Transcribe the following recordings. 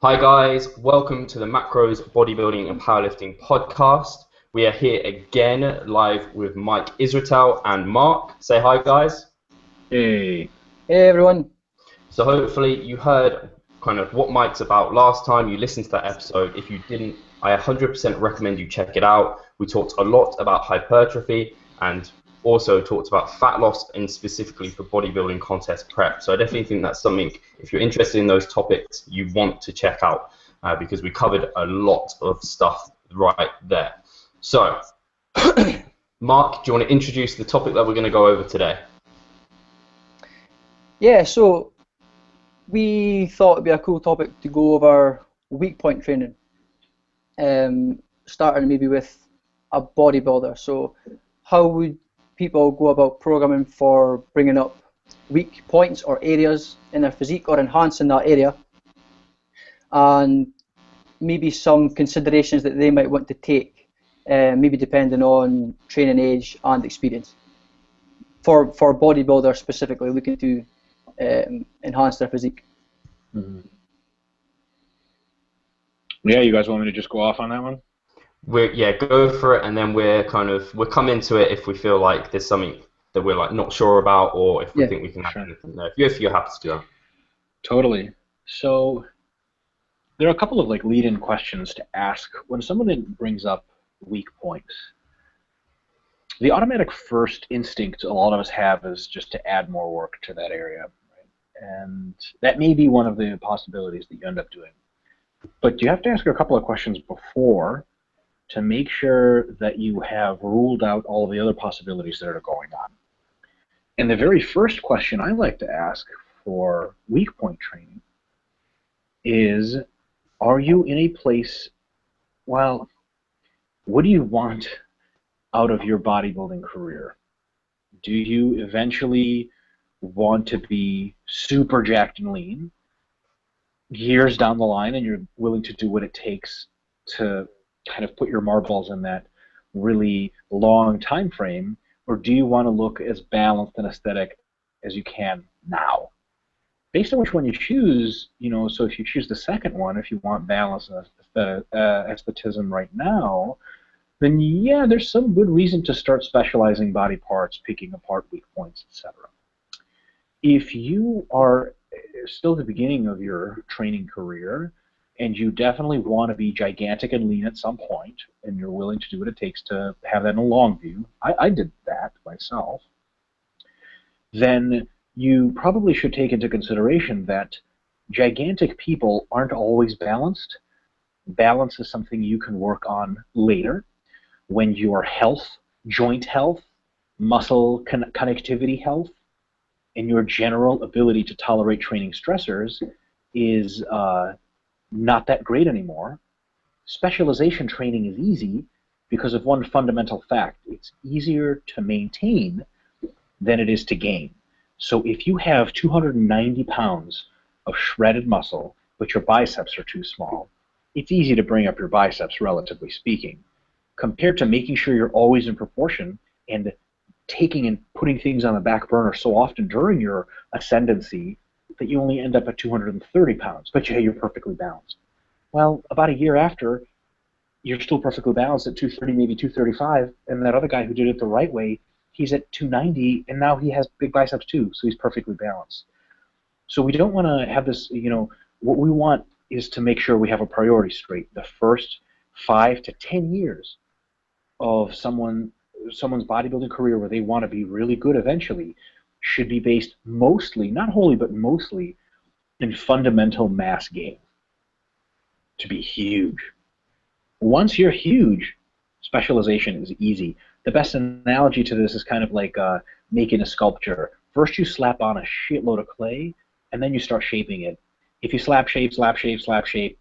Hi guys, welcome to the Macros Bodybuilding and Powerlifting podcast. We are here again live with Mike Israetel and Mark. Say hi guys. Hey. Hey everyone. So hopefully you heard kind of what Mike's about last time. You listened to that episode. If you didn't, I 100% recommend you check it out. We talked a lot about hypertrophy and also talked about fat loss and specifically for bodybuilding contest prep. So I definitely think that's something, if you're interested in those topics, you want to check out because we covered a lot of stuff right there. So, Mark, do you want to introduce the topic that we're going to go over today? Yeah, so we thought it'd be a cool topic to go over weak point training, starting maybe with a bodybuilder. So how would people go about programming for bringing up weak points or areas in their physique or enhancing that area, and maybe some considerations that they might want to take, maybe depending on training age and experience. For bodybuilders specifically looking to enhance their physique. Mm-hmm. Yeah, you guys want me to just go off on that one? Go for it, and then we'll come into it if we feel like there's something that we're like not sure about, or if we think we can have anything there. If you're happy to do that. Totally. So there are a couple of like lead-in questions to ask when someone brings up weak points. The automatic first instinct a lot of us have is just to add more work to that area, right? And that may be one of the possibilities that you end up doing. But you have to ask a couple of questions before to make sure that you have ruled out all of the other possibilities that are going on. And the very first question I like to ask for weak point training is, are you in a place, well, what do you want out of your bodybuilding career? Do you eventually want to be super jacked and lean years down the line, and you're willing to do what it takes to kind of put your marbles in that really long time frame, or do you want to look as balanced and aesthetic as you can now? Based on which one you choose, so if you choose the second one, if you want balance and aestheticism right now, then yeah, there's some good reason to start specializing body parts, picking apart weak points, etc. If you are still at the beginning of your training career, and you definitely want to be gigantic and lean at some point, and you're willing to do what it takes to have that in a long view, I did that myself, then you probably should take into consideration that gigantic people aren't always balanced. Balance is something you can work on later when your health, joint health, muscle connectivity health, and your general ability to tolerate training stressors is not that great anymore. Specialization training is easy because of one fundamental fact. It's easier to maintain than it is to gain. So if you have 290 pounds of shredded muscle, but your biceps are too small, it's easy to bring up your biceps, relatively speaking, compared to making sure you're always in proportion and taking and putting things on the back burner so often during your ascendancy that you only end up at 230 pounds, but you're perfectly balanced. Well, about a year after, you're still perfectly balanced at 230, maybe 235, and that other guy who did it the right way, he's at 290, and now he has big biceps too, so he's perfectly balanced. So we don't want to have this, what we want is to make sure we have a priority straight. The first 5 to 10 years of someone's bodybuilding career where they want to be really good eventually should be based mostly, not wholly, but mostly in fundamental mass gain to be huge. Once you're huge, specialization is easy. The best analogy to this is kind of like making a sculpture. First you slap on a shitload of clay, and then you start shaping it. If you slap shape,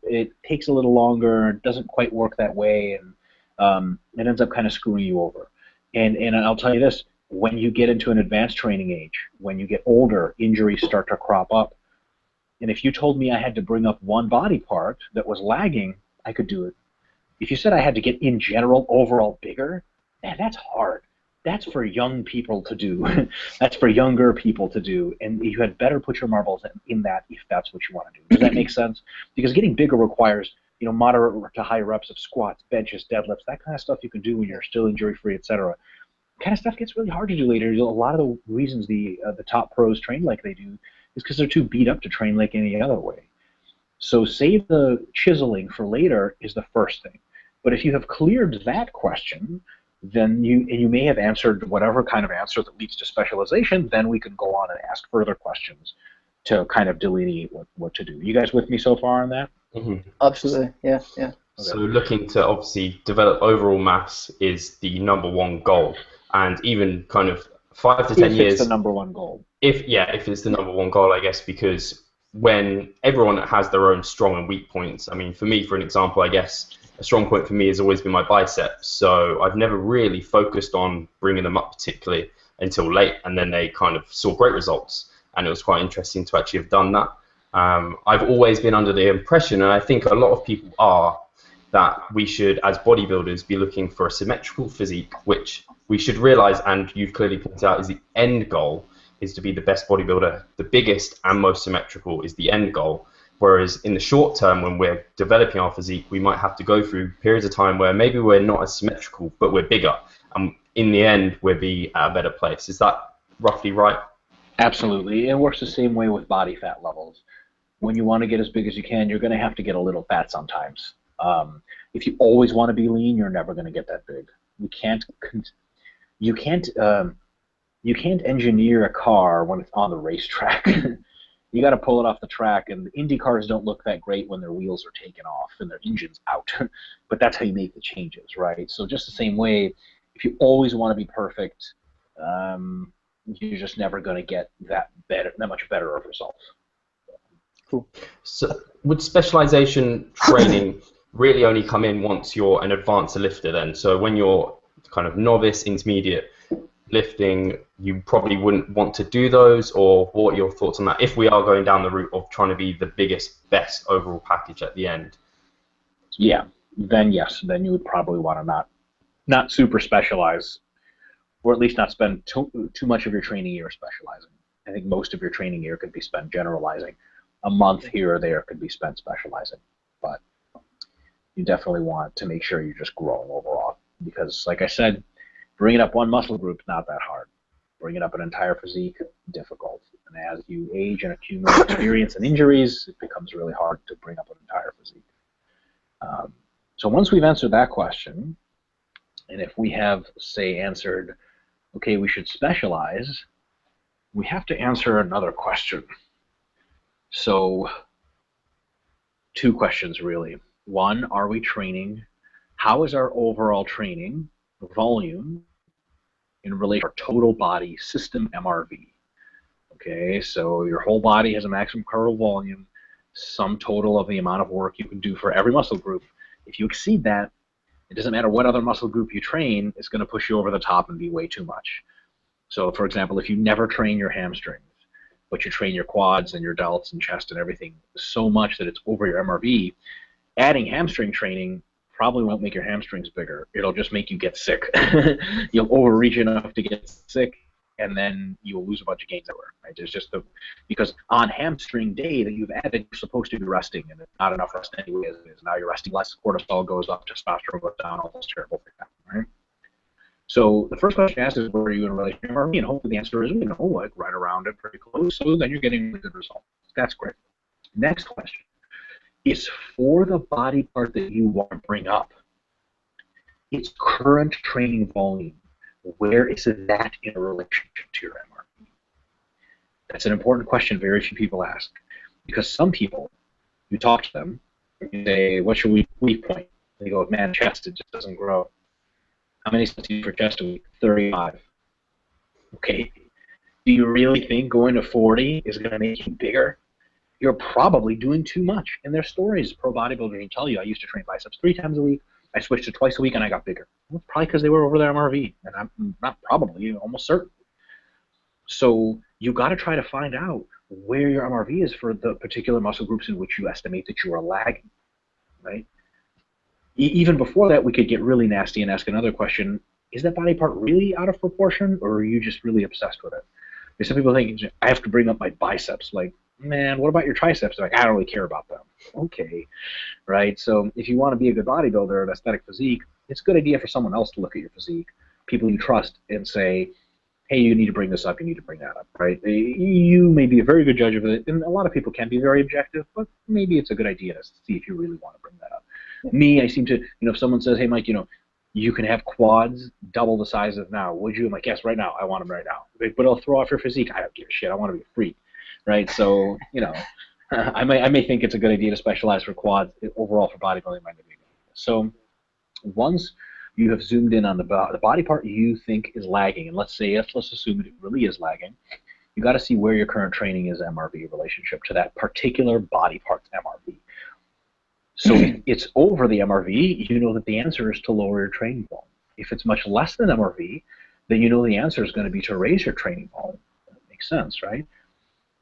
it takes a little longer, it doesn't quite work that way, and it ends up kind of screwing you over. And I'll tell you this, when you get into an advanced training age, when you get older, injuries start to crop up. And if you told me I had to bring up one body part that was lagging, I could do it. If you said I had to get, in general, overall bigger, man, that's hard. that's for young people to do. That's for younger people to do, and you had better put your marbles in that if that's what you want to do. Does that make sense? Because getting bigger requires, you know, moderate to high reps of squats, benches, deadlifts, that kind of stuff you can do when you're still injury-free, etc. Kind of stuff gets really hard to do later. A lot of the reasons the top pros train like they do is because they're too beat up to train like any other way. So save the chiseling for later is the first thing. But if you have cleared that question, then you may have answered whatever kind of answer that leads to specialization, then we can go on and ask further questions to kind of delineate what to do. You guys with me so far on that? Mm-hmm. Absolutely, yeah. Okay. So looking to obviously develop overall mass is the #1 goal, and even kind of 5 to 10 years. If it's the #1 goal. If it's the #1 goal, I guess, because when everyone has their own strong and weak points. I mean, for me, for an example, I guess a strong point for me has always been my biceps. So I've never really focused on bringing them up particularly until late, and then they kind of saw great results, and it was quite interesting to actually have done that. I've always been under the impression, and I think a lot of people are, that we should, as bodybuilders, be looking for a symmetrical physique, which we should realize, and you've clearly pointed out, is the end goal, is to be the best bodybuilder. The biggest and most symmetrical is the end goal. Whereas in the short term, when we're developing our physique, we might have to go through periods of time where maybe we're not as symmetrical, but we're bigger. And in the end, we'll be at a better place. Is that roughly right? Absolutely. It works the same way with body fat levels. When you want to get as big as you can, you're going to have to get a little fat sometimes. If you always want to be lean, you're never going to get that big. You can't engineer a car when it's on the racetrack. You got to pull it off the track, and the Indy cars don't look that great when their wheels are taken off and their engine's out. But that's how you make the changes, right? So just the same way, if you always want to be perfect, you're just never going to get that much better of results. Cool. So would specialization training really only come in once you're an advanced lifter then? So when you're kind of novice, intermediate lifting, you probably wouldn't want to do those, or what are your thoughts on that, if we are going down the route of trying to be the biggest, best overall package at the end? Yeah, then yes, then you would probably want to not super specialize, or at least not spend too much of your training year specializing. I think most of your training year could be spent generalizing. A month here or there could be spent specializing, but you definitely want to make sure you're just growing overall, because like I said, bringing up one muscle group is not that hard. Bringing up an entire physique, difficult. And as you age and accumulate experience and injuries, it becomes really hard to bring up an entire physique. So once we've answered that question, and if we have, say, answered, okay, we should specialize, we have to answer another question. So 2 questions, really. One, are we training? How is our overall training volume in relation to our total body system MRV? Okay, so your whole body has a maximum cardiac volume, sum total of the amount of work you can do for every muscle group. If you exceed that, it doesn't matter what other muscle group you train, it's going to push you over the top and be way too much. So, for example, if you never train your hamstrings, but you train your quads and your delts and chest and everything so much that it's over your MRV, adding hamstring training probably won't make your hamstrings bigger. It'll just make you get sick. You'll overreach enough to get sick, and then you'll lose a bunch of gains everywhere. Right? It's just because on hamstring day that you've added, you're supposed to be resting, and it's not enough rest anyway as it is. Now you're resting less, cortisol goes up, testosterone goes down, all those terrible things happen, right? So the first question asked is, where are you in relation to MRV? And hopefully the answer is, like right around it, pretty close. So then you're getting really good results. That's great. Next question is for the body part that you want to bring up. Its current training volume. Where is that in relationship to your MRV? That's an important question very few people ask. Because some people, you talk to them, you say, what's your weak point? They go, man, chest, it just doesn't grow. How many sets do you do for chest a week? 35. Okay. Do you really think going to 40 is going to make you bigger? You're probably doing too much. And there's stories, pro bodybuilders will tell you, I used to train biceps 3 times a week. I switched to twice a week and I got bigger. Well, probably because they were over their MRV. And I'm not probably, almost certain. So you got to try to find out where your MRV is for the particular muscle groups in which you estimate that you are lagging, right? Even before that, we could get really nasty and ask another question. is that body part really out of proportion, or are you just really obsessed with it? Because some people think, I have to bring up my biceps. Like, man, what about your triceps? They're like, I don't really care about them. Okay, right? So if you want to be a good bodybuilder, an aesthetic physique, it's a good idea for someone else to look at your physique, people you trust, and say, hey, you need to bring this up, you need to bring that up, right? You may be a very good judge of it, and a lot of people can be very objective, but maybe it's a good idea to see if you really want to bring that up. Me, I seem to, if someone says, hey, Mike, you can have quads double the size of now, would you? I'm like, yes, right now, I want them right now. But it'll throw off your physique. I don't give a shit, I want to be a freak, right? So, I may think it's a good idea to specialize for quads. Overall, for bodybuilding, might not be good. So once you have zoomed in on the body part you think is lagging, and let's assume that it really is lagging, you got to see where your current training is MRV relationship to that particular body part's MRV. So if it's over the MRV, you know that the answer is to lower your training volume. If it's much less than MRV, then you know the answer is going to be to raise your training volume. That makes sense, right?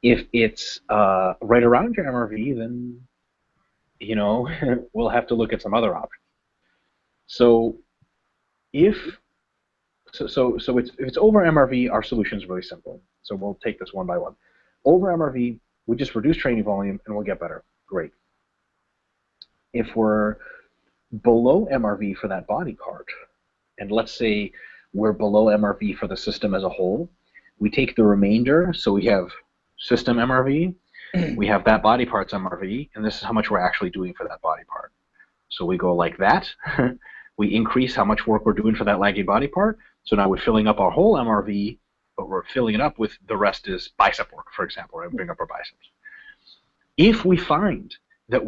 If it's right around your MRV, then we'll have to look at some other options. So if it's over MRV, our solution is really simple. So we'll take this one by one. Over MRV, we just reduce training volume and we'll get better. Great. If we're below MRV for that body part, and let's say we're below MRV for the system as a whole, we take the remainder, so we have system MRV, we have that body part's MRV, and this is how much we're actually doing for that body part. So we go like that. We increase how much work we're doing for that laggy body part. So now we're filling up our whole MRV, but we're filling it up with the rest is bicep work, for example, right? Bring up our biceps. If we find that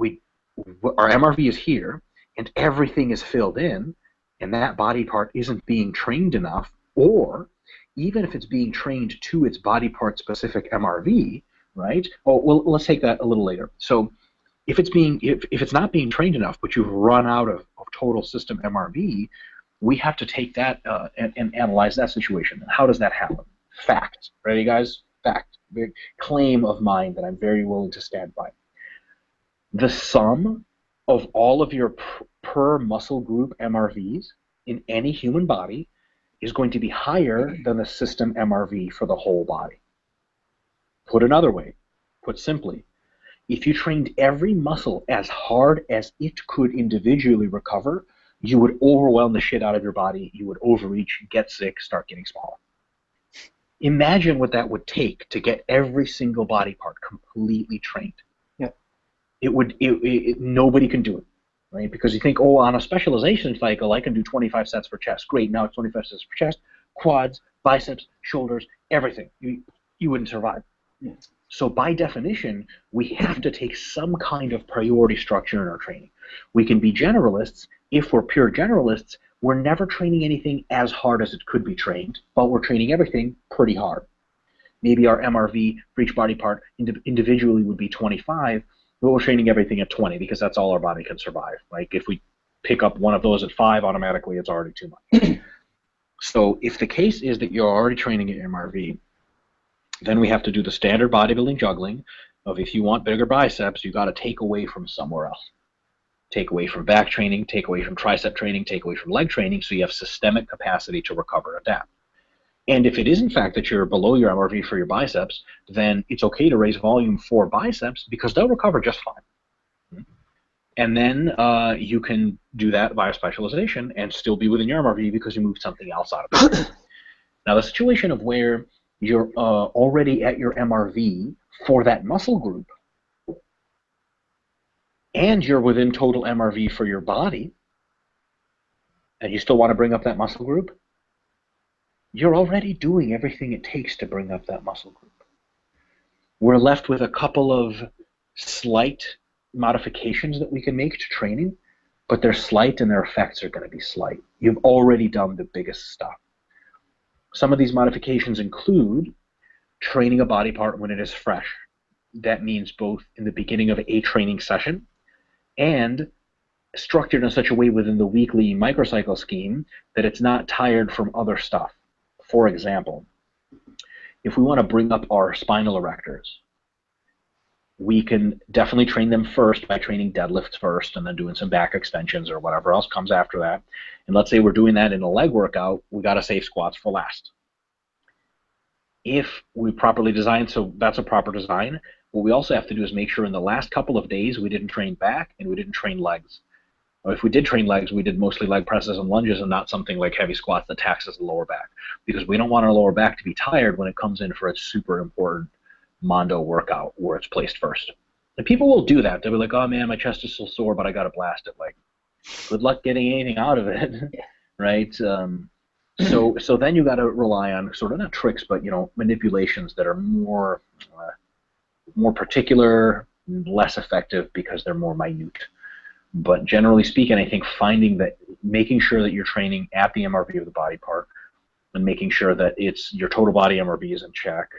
our MRV is here and everything is filled in and that body part isn't being trained enough, or even if it's being trained to its body part specific MRV, right? Oh, well, let's take that a little later. So if it's not being trained enough, but you've run out of total system MRV, we have to take that and analyze that situation. How does that happen? Fact. Ready, guys? Fact. Big claim of mine that I'm very willing to stand by. The sum of all of your per muscle group MRVs in any human body is going to be higher than the system MRV for the whole body. Put another way, put simply, if you trained every muscle as hard as it could individually recover, you would overwhelm the shit out of your body, you would overreach, get sick, start getting smaller. Imagine what that would take to get every single body part completely trained. Yeah. Nobody can do it, right? Because you think, oh, on a specialization cycle, I can do 25 sets for chest. Great, now it's 25 sets for chest, quads, biceps, shoulders, everything. You wouldn't survive. Yeah. So by definition, we have to take some kind of priority structure in our training. We can be generalists. If we're pure generalists, we're never training anything as hard as it could be trained, but we're training everything pretty hard. Maybe our MRV for each body part individually would be 25, but we're training everything at 20 because that's all our body can survive. Like if we pick up one of those at 5, automatically it's already too much. So if the case is that you're already training at MRV, then we have to do the standard bodybuilding juggling of if you want bigger biceps, you got to take away from somewhere else. Take away from back training, take away from tricep training, take away from leg training, so you have systemic capacity to recover and adapt. And if it is in fact that you're below your MRV for your biceps, then it's okay to raise volume for biceps because they'll recover just fine. And then you can do that via specialization and still be within your MRV because you moved something else out of it. Now the situation of where you're already at your MRV for that muscle group, and you're within total MRV for your body, and you still want to bring up that muscle group, you're already doing everything it takes to bring up that muscle group. We're left with a couple of slight modifications that we can make to training, but they're slight and their effects are going to be slight. You've already done the biggest stuff. Some of these modifications include training a body part when it is fresh. That means both in the beginning of a training session and structured in such a way within the weekly microcycle scheme that it's not tired from other stuff. For example, if we want to bring up our spinal erectors, we can definitely train them first by training deadlifts first and then doing some back extensions or whatever else comes after that. And let's say we're doing that in a leg workout, we got to save squats for last. If we properly design, so that's a proper design, what we also have to do is make sure in the last couple of days we didn't train back and we didn't train legs. Or if we did train legs, we did mostly leg presses and lunges and not something like heavy squats that taxes the lower back. Because we don't want our lower back to be tired when it comes in for a super important mondo workout where it's placed first. And people will do that. They'll be like, oh man, my chest is so sore, but I got to blast it. Like, good luck getting anything out of it, right? So then you got to rely on sort of not tricks, but manipulations that are more particular, less effective because they're more minute. But generally speaking, I think making sure that you're training at the MRV of the body part and making sure that your total body MRV is in check.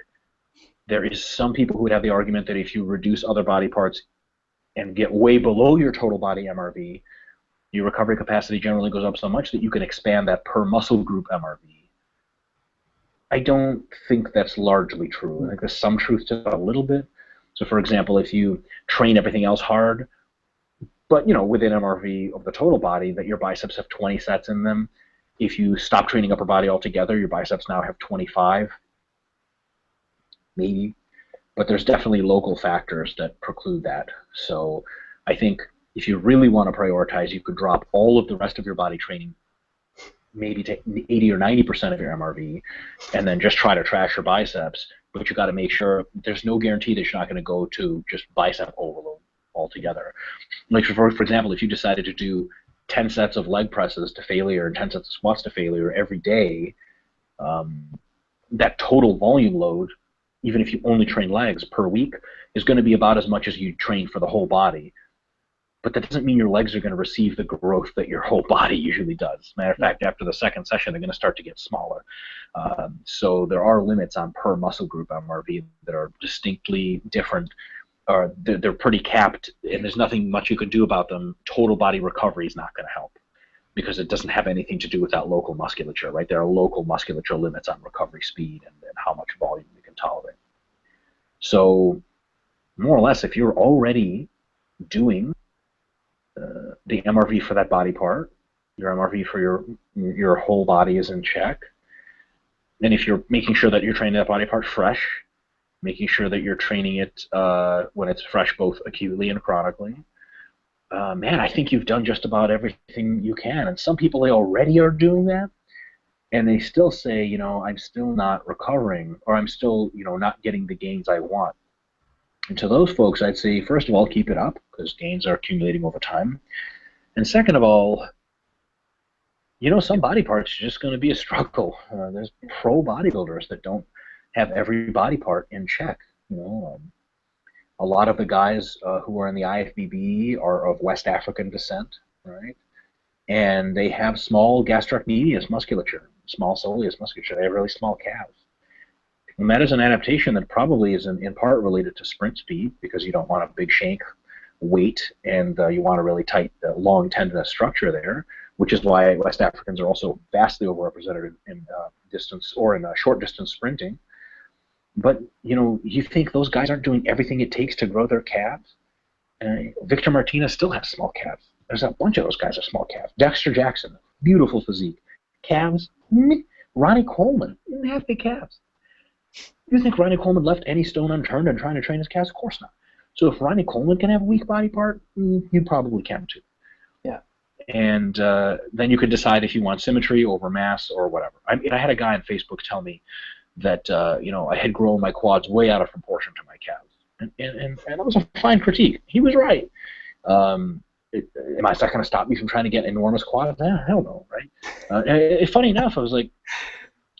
There is some people who would have the argument that if you reduce other body parts and get way below your total body MRV, your recovery capacity generally goes up so much that you can expand that per muscle group MRV. I don't think that's largely true. I think there's some truth to that a little bit. So for example, if you train everything else hard, but within MRV of the total body, that your biceps have 20 sets in them, if you stop training upper body altogether, your biceps now have 25, maybe. But there's definitely local factors that preclude that. So I think if you really want to prioritize, you could drop all of the rest of your body training, maybe to 80 or 90% of your MRV, and then just try to trash your biceps. But you got to make sure there's no guarantee that you're not going to go to just bicep overload altogether. Like for example, if you decided to do 10 sets of leg presses to failure and 10 sets of squats to failure every day, that total volume load, even if you only train legs per week, is going to be about as much as you train for the whole body. But that doesn't mean your legs are going to receive the growth that your whole body usually does. Matter of fact, after the second session, they're going to start to get smaller. So there are limits on per muscle group MRV that are distinctly different. They're pretty capped, and there's nothing much you can do about them. Total body recovery is not going to help because it doesn't have anything to do with that local musculature, right? There are local musculature limits on recovery speed and how much volume you can tolerate. So more or less, if you're already doing the MRV for that body part, your MRV for your whole body is in check, and if you're making sure that you're training that body part fresh, making sure that you're training it when it's fresh both acutely and chronically, man, I think you've done just about everything you can. And some people, they already are doing that, and they still say, I'm still not recovering, or I'm still, not getting the gains I want. And to those folks, I'd say, first of all, keep it up, because gains are accumulating over time. And second of all, some body parts are just going to be a struggle. There's pro bodybuilders that don't have every body part in check. A lot of the guys who are in the IFBB are of West African descent, right? And they have small gastric medius musculature, small soleus musculature. They have really small calves. And that is an adaptation that probably is in part related to sprint speed, because you don't want a big shank weight, and you want a really tight, long tendinous structure there, which is why West Africans are also vastly overrepresented in distance or in short distance sprinting. But you think those guys aren't doing everything it takes to grow their calves? Victor Martinez still has small calves. There's a bunch of those guys with small calves. Dexter Jackson, beautiful physique. Calves, Ronnie Coleman didn't have big calves. You think Ronnie Coleman left any stone unturned in trying to train his calves? Of course not. So if Ronnie Coleman can have a weak body part, you probably can too. Yeah. And then you could decide if you want symmetry over mass or whatever. I had a guy on Facebook tell me that I had grown my quads way out of proportion to my calves, and that was a fine critique. He was right. Am I not going to stop me from trying to get enormous quads? Hell no, right? Funny enough, I was like,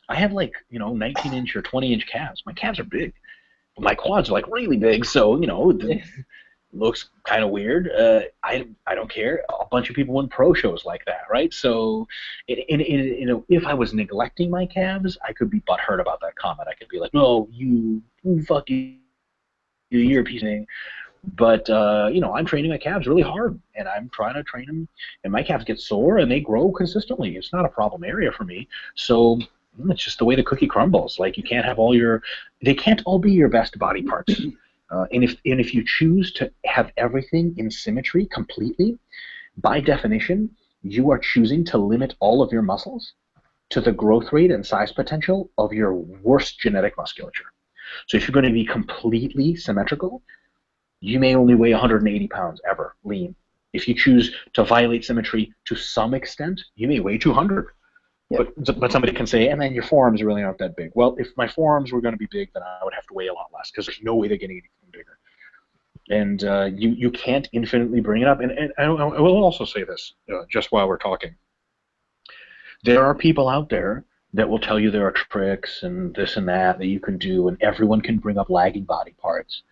I have 19-inch or 20-inch calves. My calves are big, but my quads are really big. So it looks kind of weird. I don't care. A bunch of people win pro shows like that, right? So if I was neglecting my calves, I could be butthurt about that comment. I could be like, no, you fuck you, you're a piece of thing. But I'm training my calves really hard, and I'm trying to train them, and my calves get sore and they grow consistently. It's not a problem area for me. So it's just the way the cookie crumbles. You can't have they can't all be your best body parts. And if you choose to have everything in symmetry completely, by definition, you are choosing to limit all of your muscles to the growth rate and size potential of your worst genetic musculature. So if you're going to be completely symmetrical, you may only weigh 180 pounds ever, lean. If you choose to violate symmetry to some extent, you may weigh 200. Yep. But somebody can say, and then your forearms really aren't that big. Well, if my forearms were going to be big, then I would have to weigh a lot less, because there's no way they're getting anything bigger. And you can't infinitely bring it up. And I will also say this, just while we're talking. There are people out there that will tell you there are tricks and this and that you can do, and everyone can bring up lagging body parts.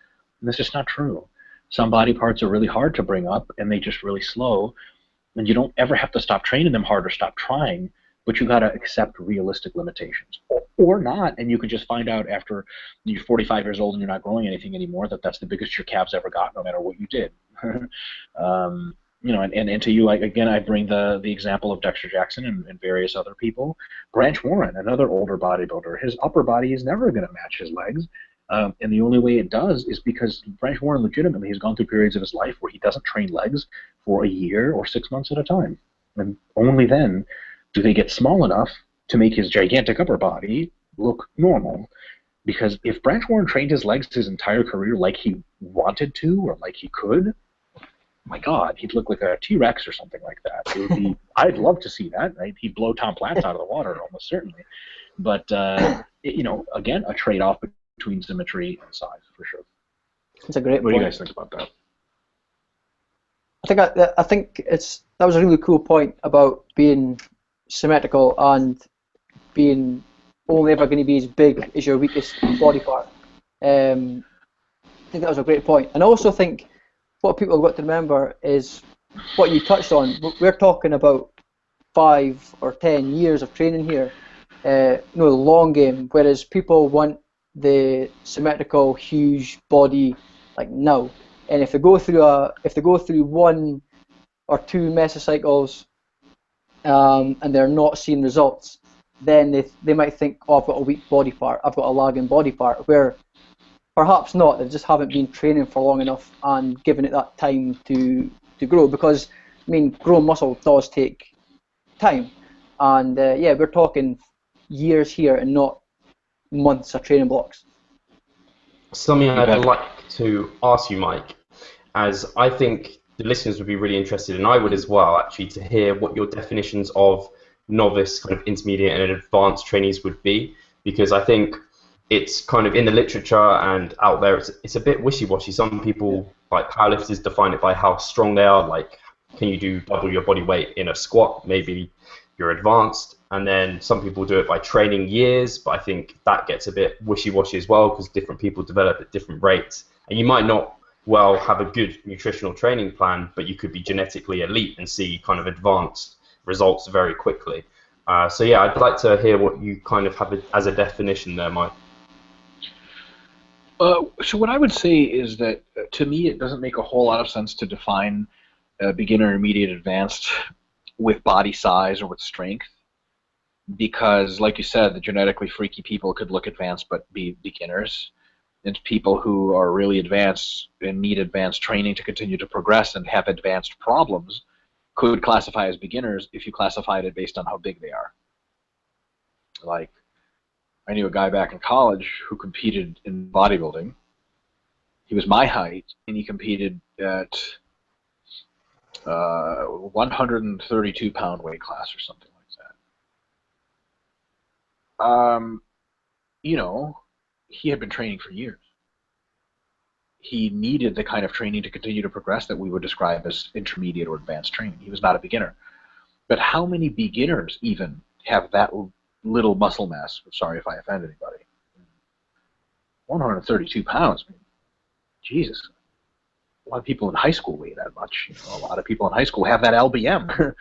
And this is not true. Some body parts are really hard to bring up, and they're just really slow. And you don't ever have to stop training them hard or stop trying, but you got to accept realistic limitations. Or not, and you can just find out after you're 45 years old and you're not growing anything anymore that that's the biggest your calves ever got, no matter what you did. You know, and to you, again, I bring the example of Dexter Jackson and various other people. Branch Warren, another older bodybuilder, his upper body is never going to match his legs. And the only way it does is because Branch Warren legitimately has gone through periods of his life where he doesn't train legs for a year or 6 months at a time. And only then do they get small enough to make his gigantic upper body look normal. Because if Branch Warren trained his legs his entire career like he wanted to or like he could, my God, he'd look like a T-Rex or something like that. It would be, I'd love to see that. Right? He'd blow Tom Platz out of the water, almost certainly. But, you know, again, a trade-off between symmetry and size, for sure. That's a great point. What do you guys think about that? I think that was a really cool point about being symmetrical and being only ever going to be as big as your weakest body part. I think that was a great point. And I also think what people have got to remember is what you touched on. We're talking about 5 or 10 years of training here, the long game, whereas people want the symmetrical, huge body like now. And if they go through 1 or 2 mesocycles and they're not seeing results, then they might think, oh, I've got a weak body part, I've got a lagging body part, where perhaps not. They just haven't been training for long enough and given it that time to grow. Because I mean, growing muscle does take time, and yeah, we're talking years here and not months of training blocks. Something I'd like to ask you, Mike, as I think the listeners would be really interested, and I would as well, actually, to hear what your definitions of novice, kind of intermediate and advanced trainees would be, because I think it's kind of in the literature and out there, it's a bit wishy-washy. Some people, like powerlifters, define it by how strong they are, like can you do double your body weight in a squat, maybe you're advanced. And then some people do it by training years, but I think that gets a bit wishy-washy as well, because different people develop at different rates. And you might not, well, have a good nutritional training plan, but you could be genetically elite and see kind of advanced results very quickly. So yeah, I'd like to hear what you kind of have as a definition there, Mike. So what I would say is that, to me, it doesn't make a whole lot of sense to define beginner, intermediate, advanced with body size or with strength, because, like you said, the genetically freaky people could look advanced but be beginners, and people who are really advanced and need advanced training to continue to progress and have advanced problems could classify as beginners if you classified it based on how big they are. Like, I knew a guy back in college who competed in bodybuilding. He was my height, and he competed at 132-pound weight class or something like that. You know, he had been training for years. He needed the kind of training to continue to progress that we would describe as intermediate or advanced training. He was not a beginner. But how many beginners even have that little muscle mass? Sorry if I offend anybody. 132 pounds. I mean, Jesus. A lot of people in high school weigh that much. You know, a lot of people in high school have that LBM.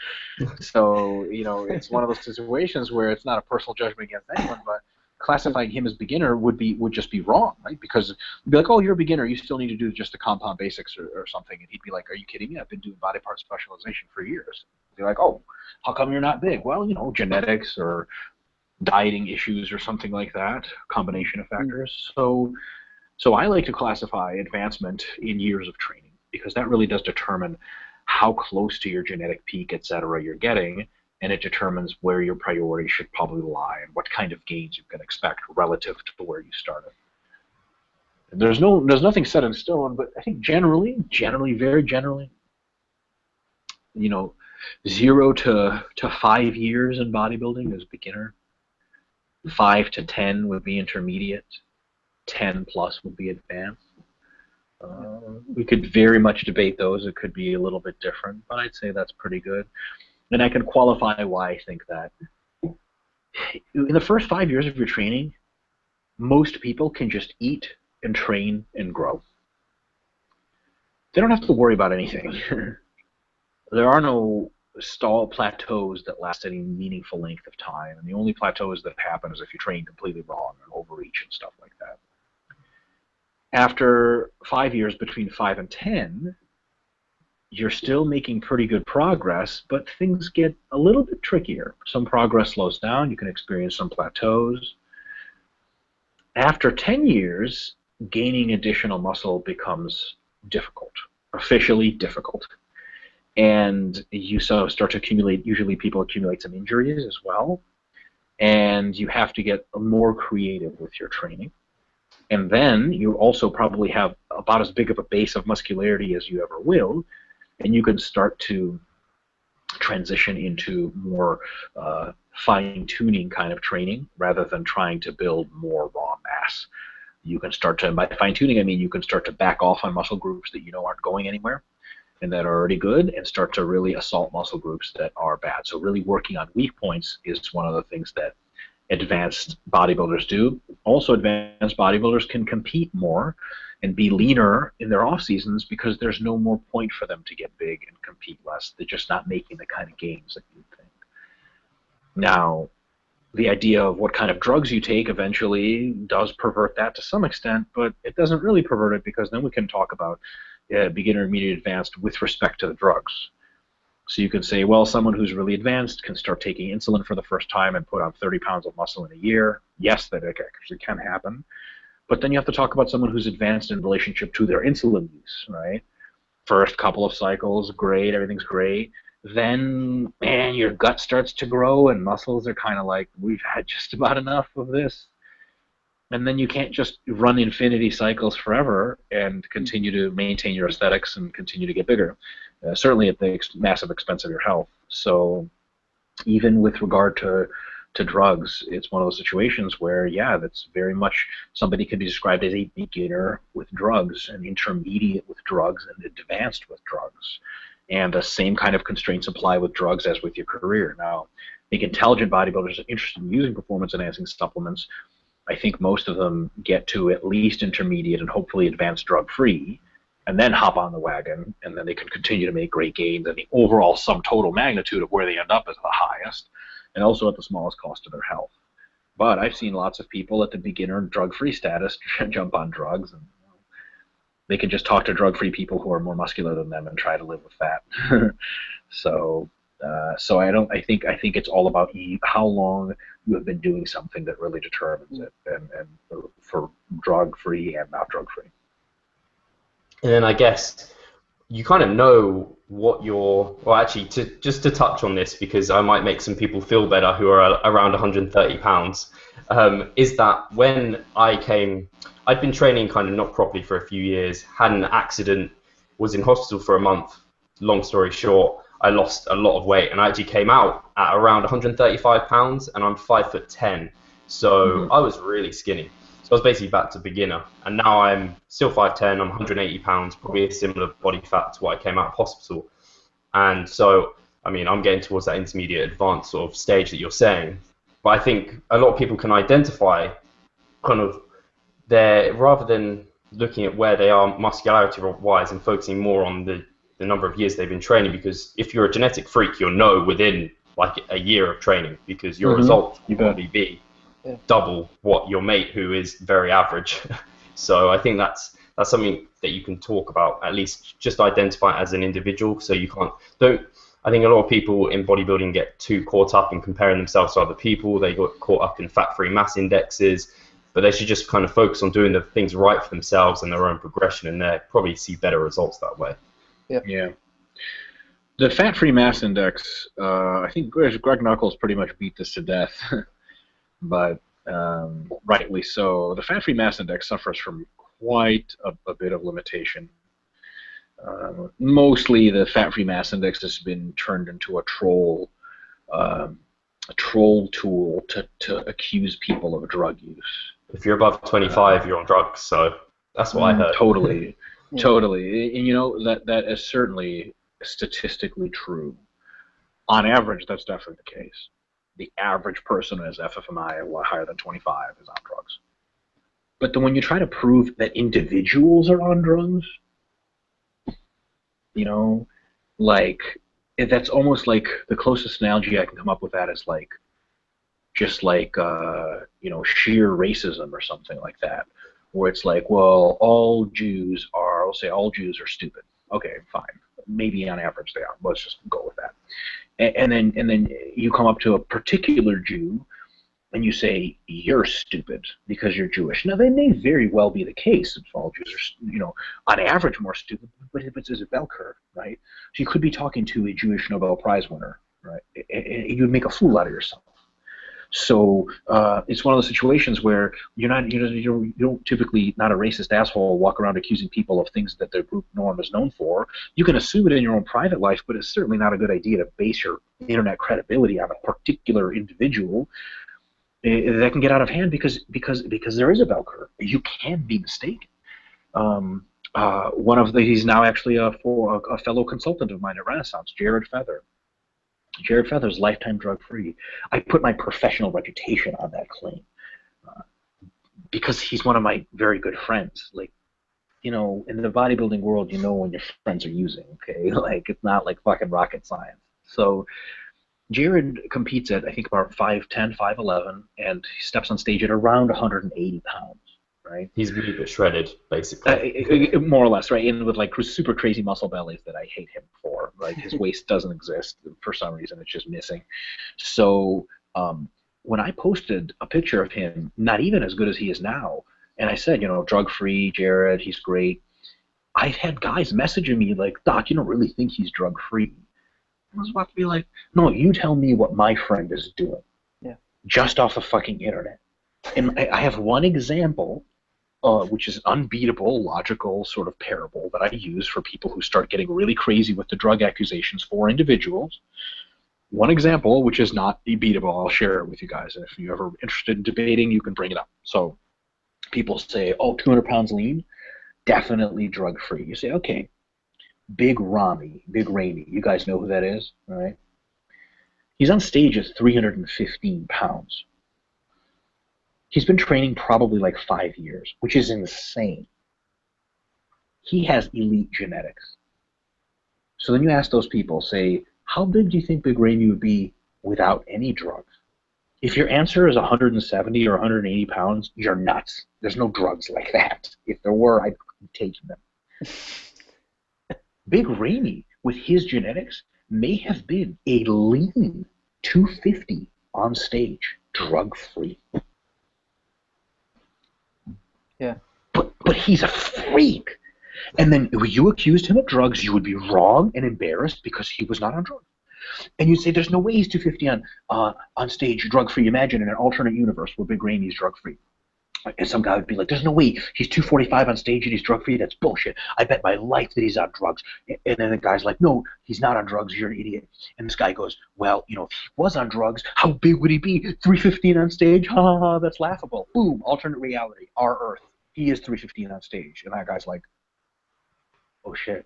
So, you know, it's one of those situations where it's not a personal judgment against anyone, but classifying him as beginner would just be wrong, right? Because you'd be like, oh, you're a beginner, you still need to do just the compound basics or something. And he'd be like, are you kidding me? I've been doing body part specialization for years. They're like, oh, how come you're not big? Well, you know, genetics or dieting issues or something like that, combination of factors. So So I like to classify advancement in years of training, because that really does determine how close to your genetic peak, et cetera, you're getting, and it determines where your priority should probably lie and what kind of gains you can expect relative to where you started. And there's nothing set in stone, but I think generally, very generally, 0 to 5 years in bodybuilding is beginner. 5 to 10 would be intermediate. 10 plus would be advanced. We could very much debate those. It could be a little bit different, but I'd say that's pretty good. And I can qualify why I think that. In the first 5 years of your training, most people can just eat and train and grow. They don't have to worry about anything. There are no stall plateaus that last any meaningful length of time, and the only plateaus that happen is if you train completely wrong and overreach and stuff like that. After 5 years, between 5 and 10, you're still making pretty good progress, but things get a little bit trickier. Some progress slows down. You can experience some plateaus. After 10 years, gaining additional muscle becomes difficult, officially difficult. And you start to accumulate, usually people accumulate some injuries as well, and you have to get more creative with your training. And then you also probably have about as big of a base of muscularity as you ever will, and you can start to transition into more fine-tuning kind of training rather than trying to build more raw mass. You can start to, by fine-tuning I mean you can start to back off on muscle groups that you know aren't going anywhere and that are already good, and start to really assault muscle groups that are bad. So really working on weak points is one of the things that advanced bodybuilders do. Also, advanced bodybuilders can compete more and be leaner in their off seasons because there's no more point for them to get big and compete less. They're just not making the kind of gains that you'd think. Now, the idea of what kind of drugs you take eventually does pervert that to some extent, but it doesn't really pervert it, because then we can talk about beginner, intermediate, advanced with respect to the drugs. So you can say, well, someone who's really advanced can start taking insulin for the first time and put on 30 pounds of muscle in a year. Yes, that actually can happen. But then you have to talk about someone who's advanced in relationship to their insulin use, right? First couple of cycles, great, everything's great. Then, man, your gut starts to grow and muscles are kind of like, we've had just about enough of this. And then you can't just run infinity cycles forever and continue to maintain your aesthetics and continue to get bigger, certainly at the massive expense of your health. So even with regard to drugs, it's one of those situations where, yeah, that's very much, somebody can be described as a beginner with drugs, an intermediate with drugs, and advanced with drugs. And the same kind of constraints apply with drugs as with your career. Now, I think intelligent bodybuilders are interested in using performance-enhancing supplements. I think most of them get to at least intermediate and hopefully advanced drug-free, and then hop on the wagon, and then they can continue to make great gains, and the overall sum total magnitude of where they end up is the highest, and also at the smallest cost to their health. But I've seen lots of people at the beginner drug-free status jump on drugs, and they can just talk to drug-free people who are more muscular than them and try to live with that. So I think it's all about how long you have been doing something that really determines it, and for drug-free and not drug-free. And then I guess you kind of know what your, well, actually, just to touch on this, because I might make some people feel better who are around 130 pounds, is that when I'd been training kind of not properly for a few years, had an accident, was in hospital for a month. Long story short, I lost a lot of weight, and I actually came out at around 135 pounds, and I'm 5'10", so I was really skinny. So I was basically back to beginner, and now I'm still 5'10", I'm 180 pounds, probably a similar body fat to what I came out of hospital. And so, I mean, I'm getting towards that intermediate advanced sort of stage that you're saying. But I think a lot of people can identify kind of rather than looking at where they are muscularity-wise and focusing more on the number of years they've been training, because if you're a genetic freak, you'll know within like a year of training, because your results will probably be double what your mate who is very average. So I think that's something that you can talk about, at least just identify as an individual. So you I think a lot of people in bodybuilding get too caught up in comparing themselves to other people. They got caught up in fat-free mass indexes, but they should just kind of focus on doing the things right for themselves and their own progression, and they probably see better results that way. Yeah. The fat-free mass index, I think Greg Knuckles pretty much beat this to death, but rightly so. The fat-free mass index suffers from quite a bit of limitation. Mostly the fat-free mass index has been turned into a troll tool to accuse people of drug use. If you're above 25, you're on drugs, so that's what I heard. Totally. Totally. And you know, that is certainly statistically true. On average, that's definitely the case. The average person who has FFMI higher than 25 is on drugs. But then when you try to prove that individuals are on drugs, you know, like, that's almost like the closest analogy I can come up with that is like, just like, you know, sheer racism or something like that, where it's like, well, all Jews are, I'll say all Jews are stupid. Okay, fine. Maybe on average they are. Let's just go with that. And then you come up to a particular Jew and you say, you're stupid because you're Jewish. Now, that may very well be the case if all Jews are, you know, on average more stupid, but it's a bell curve, right? So you could be talking to a Jewish Nobel Prize winner, right? And you'd make a fool out of yourself. So it's one of those situations where you don't typically, not a racist asshole, walk around accusing people of things that their group norm is known for. You can assume it in your own private life, but it's certainly not a good idea to base your internet credibility on a particular individual. That can get out of hand because there is a bell curve. You can be mistaken. He's now actually a fellow consultant of mine at Renaissance, Jared Feather. Jared Feather's lifetime drug-free. I put my professional reputation on that claim because he's one of my very good friends. Like, you know, in the bodybuilding world, you know when your friends are using, okay? Like, it's not like fucking rocket science. So Jared competes at, I think, about 5'10", 5'11", and he steps on stage at around 180 pounds. Right? He's really bit shredded, basically. More or less, right? And with like super crazy muscle bellies that I hate him for. Like his waist doesn't exist for some reason; it's just missing. So when I posted a picture of him, not even as good as he is now, and I said, you know, drug-free, Jared, he's great. I've had guys messaging me like, Doc, you don't really think he's drug-free? I was about to be like, no, you tell me what my friend is doing. Yeah. Just off the fucking internet. And I have one example. Which is an unbeatable, logical sort of parable that I use for people who start getting really crazy with the drug accusations for individuals. One example, which is not beatable, I'll share it with you guys. And if you're ever interested in debating, you can bring it up. So people say, oh, 200 pounds lean, definitely drug-free. You say, okay, Big Ramy, you guys know who that is, right? He's on stage at 315 pounds. He's been training probably like 5 years, which is insane. He has elite genetics. So then you ask those people, say, how big do you think Big Ramy would be without any drugs? If your answer is 170 or 180 pounds, you're nuts. There's no drugs like that. If there were, I'd take them. Big Ramy, with his genetics, may have been a lean 250 on stage, drug-free. Yeah. But he's a freak. And then if you accused him of drugs, you would be wrong and embarrassed because he was not on drugs. And you'd say, there's no way he's 250 on stage drug-free. Imagine in an alternate universe where Big Ramy's drug-free. And some guy would be like, there's no way he's 245 on stage and he's drug-free. That's bullshit. I bet my life that he's on drugs. And then the guy's like, no, he's not on drugs. You're an idiot. And this guy goes, well, you know, if he was on drugs, how big would he be? 315 on stage? Ha ha ha, that's laughable. Boom, alternate reality, our Earth. He is 315 on stage. And that guy's like, oh shit.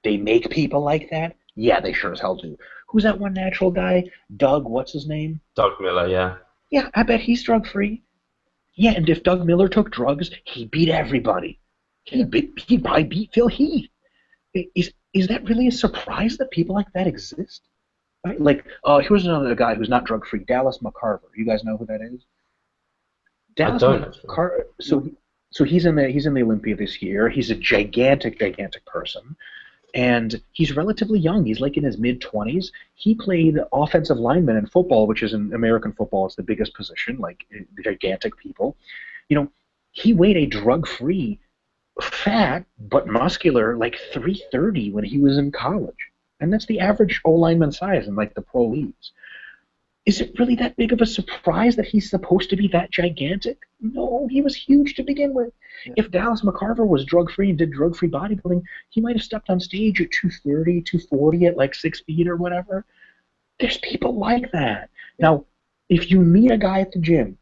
They make people like that? Yeah, they sure as hell do. Who's that one natural guy? Doug, what's his name? Doug Miller, yeah. Yeah, I bet he's drug-free. Yeah, and if Doug Miller took drugs, he beat everybody. He'd probably beat Phil Heath. Is that really a surprise that people like that exist? Right? Like, here's another guy who's not drug-free, Dallas McCarver. You guys know who that is? Dallas McCarver. So he's in the Olympia this year. He's a gigantic person. And he's relatively young. He's like in his mid-20s. He played offensive lineman in football, which is in American football, it's the biggest position, like gigantic people. He weighed a drug-free, fat but muscular, like 330 when he was in college, and that's the average O-lineman size in like the pro leagues. Is it really that big of a surprise that he's supposed to be that gigantic? No, he was huge to begin with. Yeah. If Dallas McCarver was drug-free and did drug-free bodybuilding, he might have stepped on stage at 230, 240 at like 6 feet or whatever. There's people like that. Yeah. Now, if you meet a guy at the gym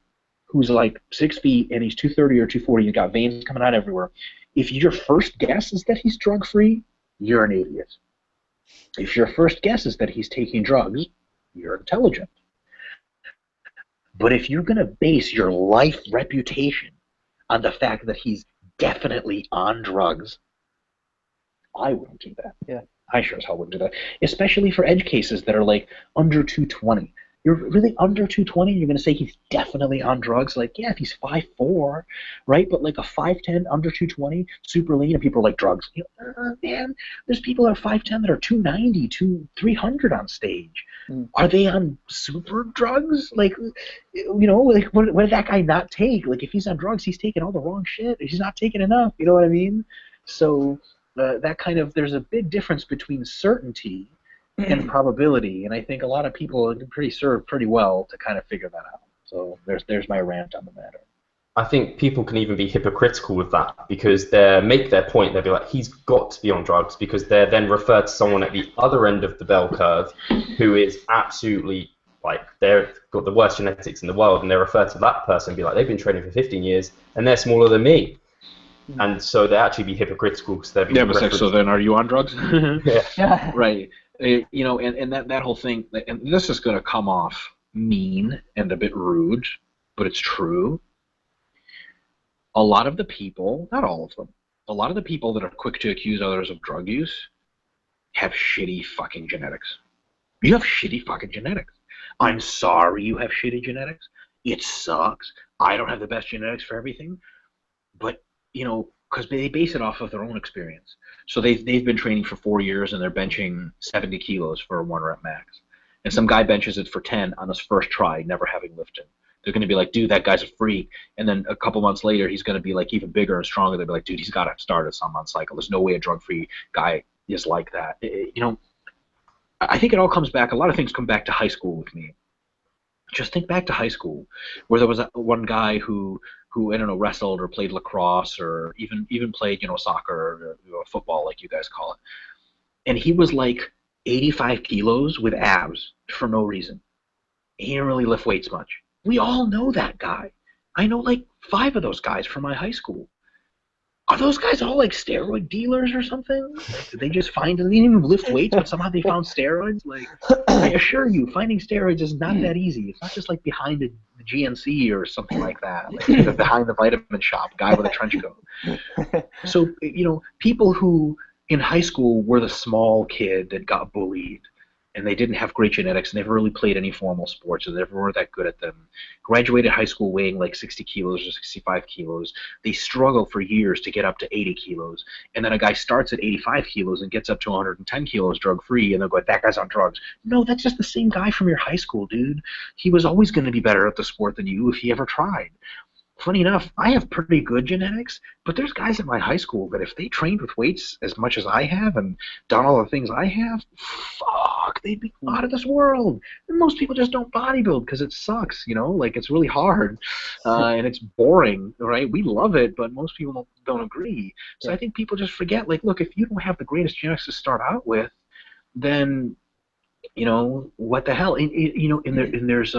who's like 6 feet and he's 230 or 240, he's got veins coming out everywhere, if your first guess is that he's drug-free, you're an idiot. If your first guess is that he's taking drugs, you're intelligent. But if you're going to base your life reputation on the fact that he's definitely on drugs, I wouldn't do that. Yeah. I sure as hell wouldn't do that. Especially for edge cases that are like under 220. You're really under 220, you're going to say he's definitely on drugs? Like, yeah, if he's 5'4", right? But like a 5'10", under 220, super lean, and people are like, drugs. Man, there's people that are 5'10" that are 290, 300 on stage. Are they on super drugs? Like, like what did that guy not take? Like, if he's on drugs, he's taking all the wrong shit. He's not taking enough, you know what I mean? So that kind of, there's a big difference between certainty and probability, and I think a lot of people serve pretty well to kind of figure that out. So there's my rant on the matter. I think people can even be hypocritical with that because they make their point. They'll be like, he's got to be on drugs, because they're then referred to someone at the other end of the bell curve who is absolutely, like, they've got the worst genetics in the world, and they're referred to that person and be like, they've been training for 15 years and they're smaller than me. And so they actually be hypocritical because they're being but so then are you on drugs? Yeah. Right. And that whole thing, and this is going to come off mean and a bit rude, but it's true. A lot of the people, not all of them, a lot of the people that are quick to accuse others of drug use have shitty fucking genetics. You have shitty fucking genetics. I'm sorry you have shitty genetics. It sucks. I don't have the best genetics for everything. But, because they base it off of their own experience. So they've been training for 4 years and they're benching 70 kilos for a 1 rep max. And some guy benches it for 10 on his first try, never having lifted. They're going to be like, dude, that guy's a freak. And then a couple months later, he's going to be like even bigger and stronger. They'll be like, dude, he's got to start at some cycle. There's no way a drug-free guy is like that. I think it all comes back. A lot of things come back to high school with me. Just think back to high school, where there was one guy who I don't know, wrestled or played lacrosse or even played, soccer or football, like you guys call it. And he was like 85 kilos with abs for no reason. He didn't really lift weights much. We all know that guy. I know like 5 of those guys from my high school. Are those guys all like steroid dealers or something? Like, did they just find them? They didn't even lift weights, but somehow they found steroids? Like, I assure you, finding steroids is not that easy. It's not just like behind the GNC or something like that. Like behind the vitamin shop, guy with a trench coat. So, people who in high school were the small kid that got bullied, and they didn't have great genetics, never really played any formal sports, and never were that good at them. Graduated high school weighing like 60 kilos or 65 kilos. They struggle for years to get up to 80 kilos. And then a guy starts at 85 kilos and gets up to 110 kilos drug-free, and they'll go, that guy's on drugs. No, that's just the same guy from your high school, dude. He was always going to be better at the sport than you if he ever tried. Funny enough, I have pretty good genetics, but there's guys at my high school that if they trained with weights as much as I have and done all the things I have, fuck, they'd be out of this world. And most people just don't bodybuild because it sucks, like it's really hard and it's boring, right? We love it, but most people don't agree. So yeah. I think people just forget, like, look, if you don't have the greatest genetics to start out with, then what the hell? There's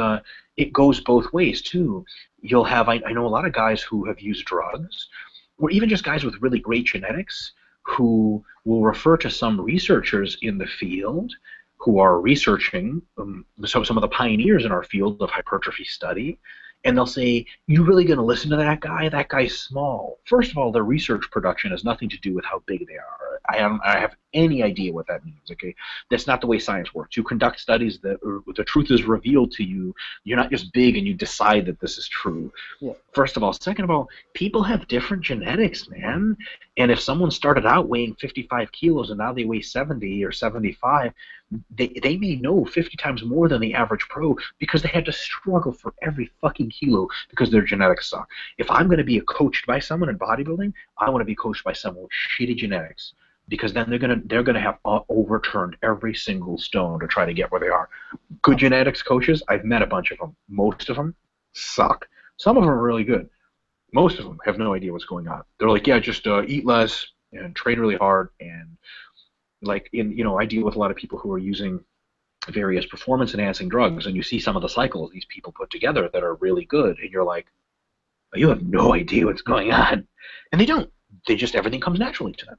it goes both ways too. You'll have, I know a lot of guys who have used drugs, or even just guys with really great genetics who will refer to some researchers in the field who are researching, some of the pioneers in our field of hypertrophy study, and they'll say, you really going to listen to that guy? That guy's small. First of all, their research production has nothing to do with how big they are. I have any idea what that means, okay? That's not the way science works. You conduct studies that the truth is revealed to you. You're not just big and you decide that this is true. Yeah. First of all. Second of all, people have different genetics, man. And if someone started out weighing 55 kilos and now they weigh 70 or 75, they may know 50 times more than the average pro because they had to struggle for every fucking kilo because their genetics suck. If I'm going to be coached by someone in bodybuilding, I want to be coached by someone with shitty genetics, because then they're gonna have overturned every single stone to try to get where they are. Good genetics coaches, I've met a bunch of them. Most of them suck. Some of them are really good. Most of them have no idea what's going on. They're like, yeah, just eat less and train really hard. And like I deal with a lot of people who are using various performance-enhancing drugs, and you see some of the cycles these people put together that are really good, and you're like, oh, you have no idea what's going on. And they don't. They just, everything comes naturally to them.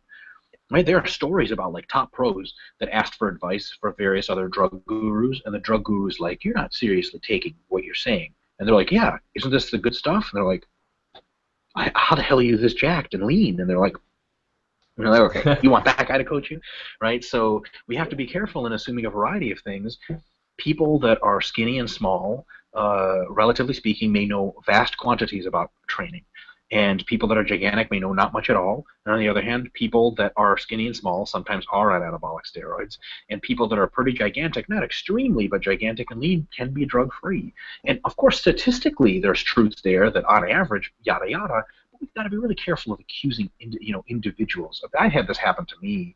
Right? There are stories about like top pros that asked for advice for various other drug gurus, and the drug guru's like, you're not seriously taking what you're saying. And they're like, yeah, isn't this the good stuff? And they're like, how the hell are you this jacked and lean? And they're like, okay, you want that guy to coach you? Right? So we have to be careful in assuming a variety of things. People that are skinny and small, relatively speaking, may know vast quantities about training. And people that are gigantic may know not much at all. And on the other hand, people that are skinny and small sometimes are on anabolic steroids. And people that are pretty gigantic, not extremely, but gigantic and lean, can be drug-free. And of course, statistically, there's truth there that on average, yada yada. But we've got to be really careful of accusing, individuals. I had this happen to me,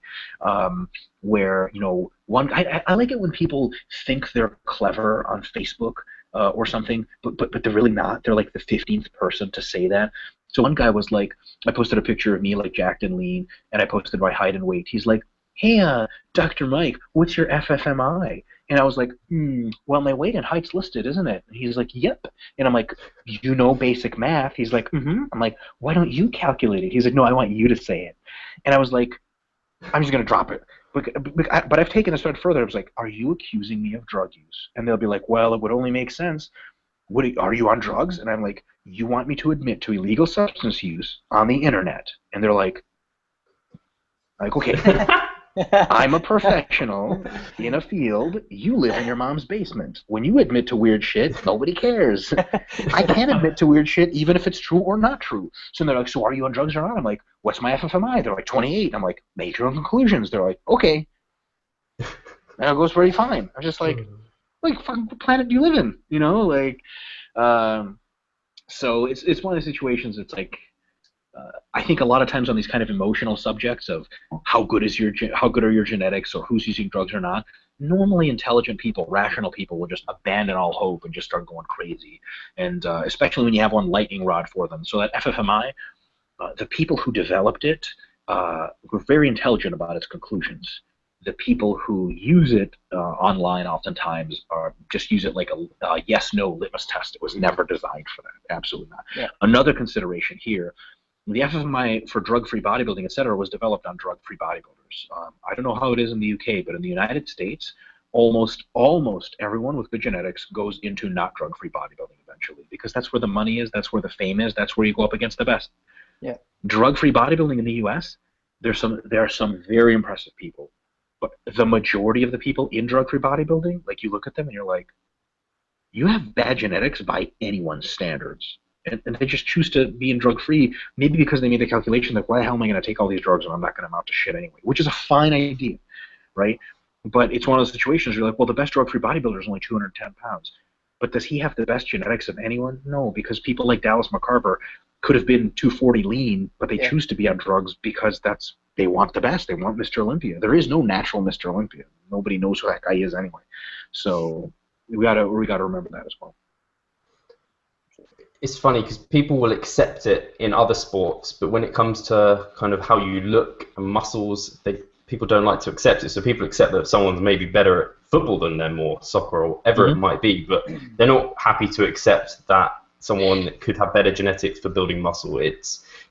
where I like it when people think they're clever on Facebook. Or something, but they're really not. They're like the 15th person to say that. So one guy was like, I posted a picture of me like jacked and lean, and I posted my height and weight. He's like, hey, Dr. Mike, what's your FFMI? And I was like, well, my weight and height's listed, isn't it? And he's like, yep. And I'm like, you know basic math? He's like, mm-hmm. I'm like, why don't you calculate it? He's like, no, I want you to say it. And I was like, I'm just going to drop it. But I've taken it a step further. I was like, are you accusing me of drug use? And they'll be like, well, it would only make sense. Are you on drugs? And I'm like, you want me to admit to illegal substance use on the internet? And they're like, okay, I'm a professional in a field. You live in your mom's basement. When you admit to weird shit, nobody cares. I can't admit to weird shit even if it's true or not true. So they're like, so are you on drugs or not? I'm like, what's my FFMI? They're like, 28. I'm like, major conclusions. They're like, okay. And it goes pretty fine. I'm just like fucking planet do you live in? So it's one of the situations. It's like, I think a lot of times on these kind of emotional subjects of how good are your genetics or who's using drugs or not, normally intelligent people, rational people will just abandon all hope and just start going crazy. And especially when you have one lightning rod for them. So that FFMI, the people who developed it were very intelligent about its conclusions. The people who use it online oftentimes just use it like a yes-no litmus test. It was never designed for that. Absolutely not. Yeah. Another consideration here, the FFMI for drug-free bodybuilding, et cetera, was developed on drug-free bodybuilders. I don't know how it is in the UK, but in the United States, almost everyone with good genetics goes into not drug-free bodybuilding eventually, because that's where the money is, that's where the fame is, that's where you go up against the best. Yeah. Drug-free bodybuilding in the US, there are some very impressive people, but the majority of the people in drug-free bodybuilding, like you look at them and you're like, you have bad genetics by anyone's standards. And they just choose to be in drug-free, maybe because they made the calculation that why the hell am I going to take all these drugs when I'm not going to amount to shit anyway, which is a fine idea, right? But it's one of those situations where you're like, well, the best drug-free bodybuilder is only 210 pounds. But does he have the best genetics of anyone? No, because people like Dallas McCarver could have been 240 lean, but they choose to be on drugs because they want the best. They want Mr. Olympia. There is no natural Mr. Olympia. Nobody knows who that guy is anyway. So we gotta remember that as well. It's funny because people will accept it in other sports, but when it comes to kind of how you look and muscles, people don't like to accept it. So people accept that someone's maybe better at football than them or soccer or whatever it might be, but they're not happy to accept that someone could have better genetics for building muscle.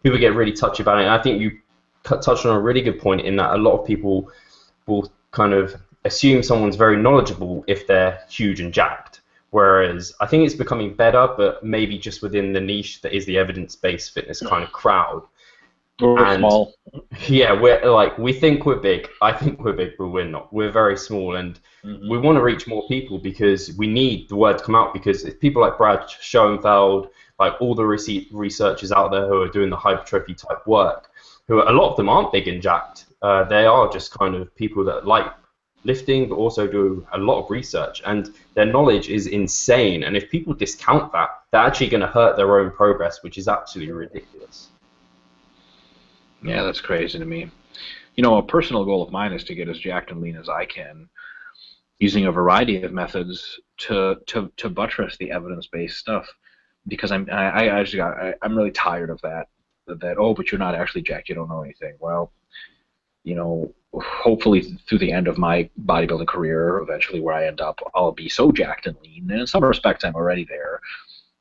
People get really touchy about it. And I think you touched on a really good point in that a lot of people will kind of assume someone's very knowledgeable if they're huge and jacked. Whereas I think it's becoming better, but maybe just within the niche that is the evidence-based fitness kind of crowd. We're small. Yeah, we think we're big. I think we're big, but we're not. We're very small, and we want to reach more people because we need the word to come out. Because it's people like Brad Schoenfeld, like all the researchers out there who are doing the hypertrophy type work, a lot of them aren't big and jacked. They are just kind of people that like lifting, but also do a lot of research, and their knowledge is insane. And if people discount that, they're actually going to hurt their own progress, which is absolutely ridiculous. Yeah, that's crazy to me. You know, a personal goal of mine is to get as jacked and lean as I can, using a variety of methods to buttress the evidence-based stuff, because I'm really tired of that. Oh, but you're not actually jacked, you don't know anything. Well, you know, hopefully through the end of my bodybuilding career, eventually where I end up, I'll be so jacked and lean, and in some respects I'm already there.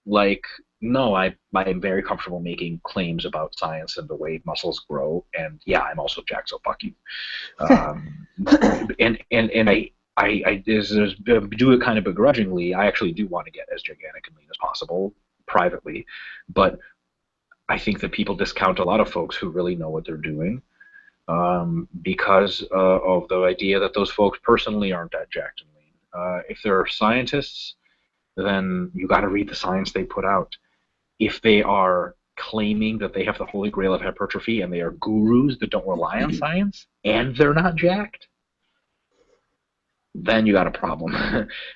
Like, no, I'm very comfortable making claims about science and the way muscles grow, and yeah, I'm also jacked, so fuck you. And I do it kind of begrudgingly. I actually do want to get as gigantic and lean as possible privately, but I think that people discount a lot of folks who really know what they're doing, because of the idea that those folks personally aren't that jacked and lean. If they're scientists, then you got to read the science they put out. If they are claiming that they have the holy grail of hypertrophy and they are gurus that don't rely on science and they're not jacked, then you got a problem.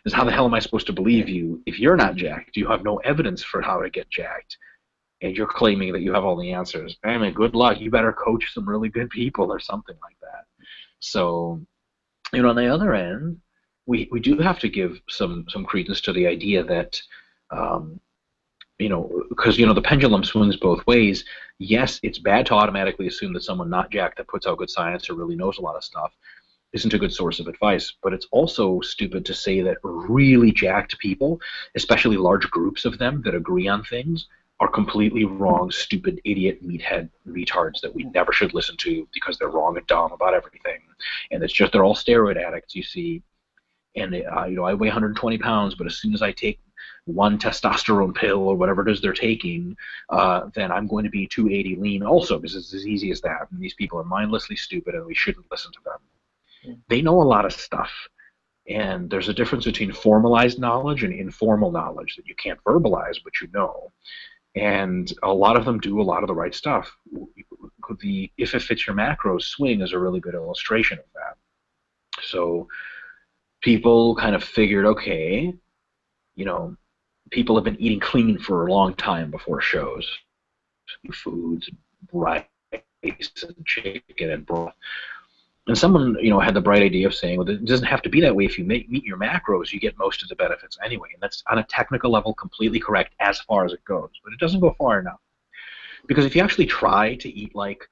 Because how the hell am I supposed to believe you if you're not jacked? You have no evidence for how to get jacked, and you're claiming that you have all the answers. I mean, good luck. You better coach some really good people or something like that. So, you know, on the other end, we do have to give some credence to the idea that, you know, because, you know, the pendulum swings both ways. Yes, it's bad to automatically assume that someone not jacked that puts out good science or really knows a lot of stuff isn't a good source of advice, but it's also stupid to say that really jacked people, especially large groups of them that agree on things, are completely wrong, stupid, idiot, meathead retards that we never should listen to because they're wrong and dumb about everything. And it's just they're all steroid addicts, you see. And you know, I weigh 120 pounds, but as soon as I take one testosterone pill or whatever it is they're taking, then I'm going to be 280 lean also, because it's as easy as that. And these people are mindlessly stupid, and we shouldn't listen to them. They know a lot of stuff, and there's a difference between formalized knowledge and informal knowledge that you can't verbalize, but you know. And a lot of them do a lot of the right stuff. The if it fits your macros swing is a really good illustration of that. So people kind of figured, okay, you know, people have been eating clean for a long time before shows. Foods, rice and chicken and broth. And someone, you know, had the bright idea of saying, well, it doesn't have to be that way. If you meet your macros, you get most of the benefits anyway. And that's on a technical level completely correct as far as it goes. But it doesn't go far enough. Because if you actually try to eat like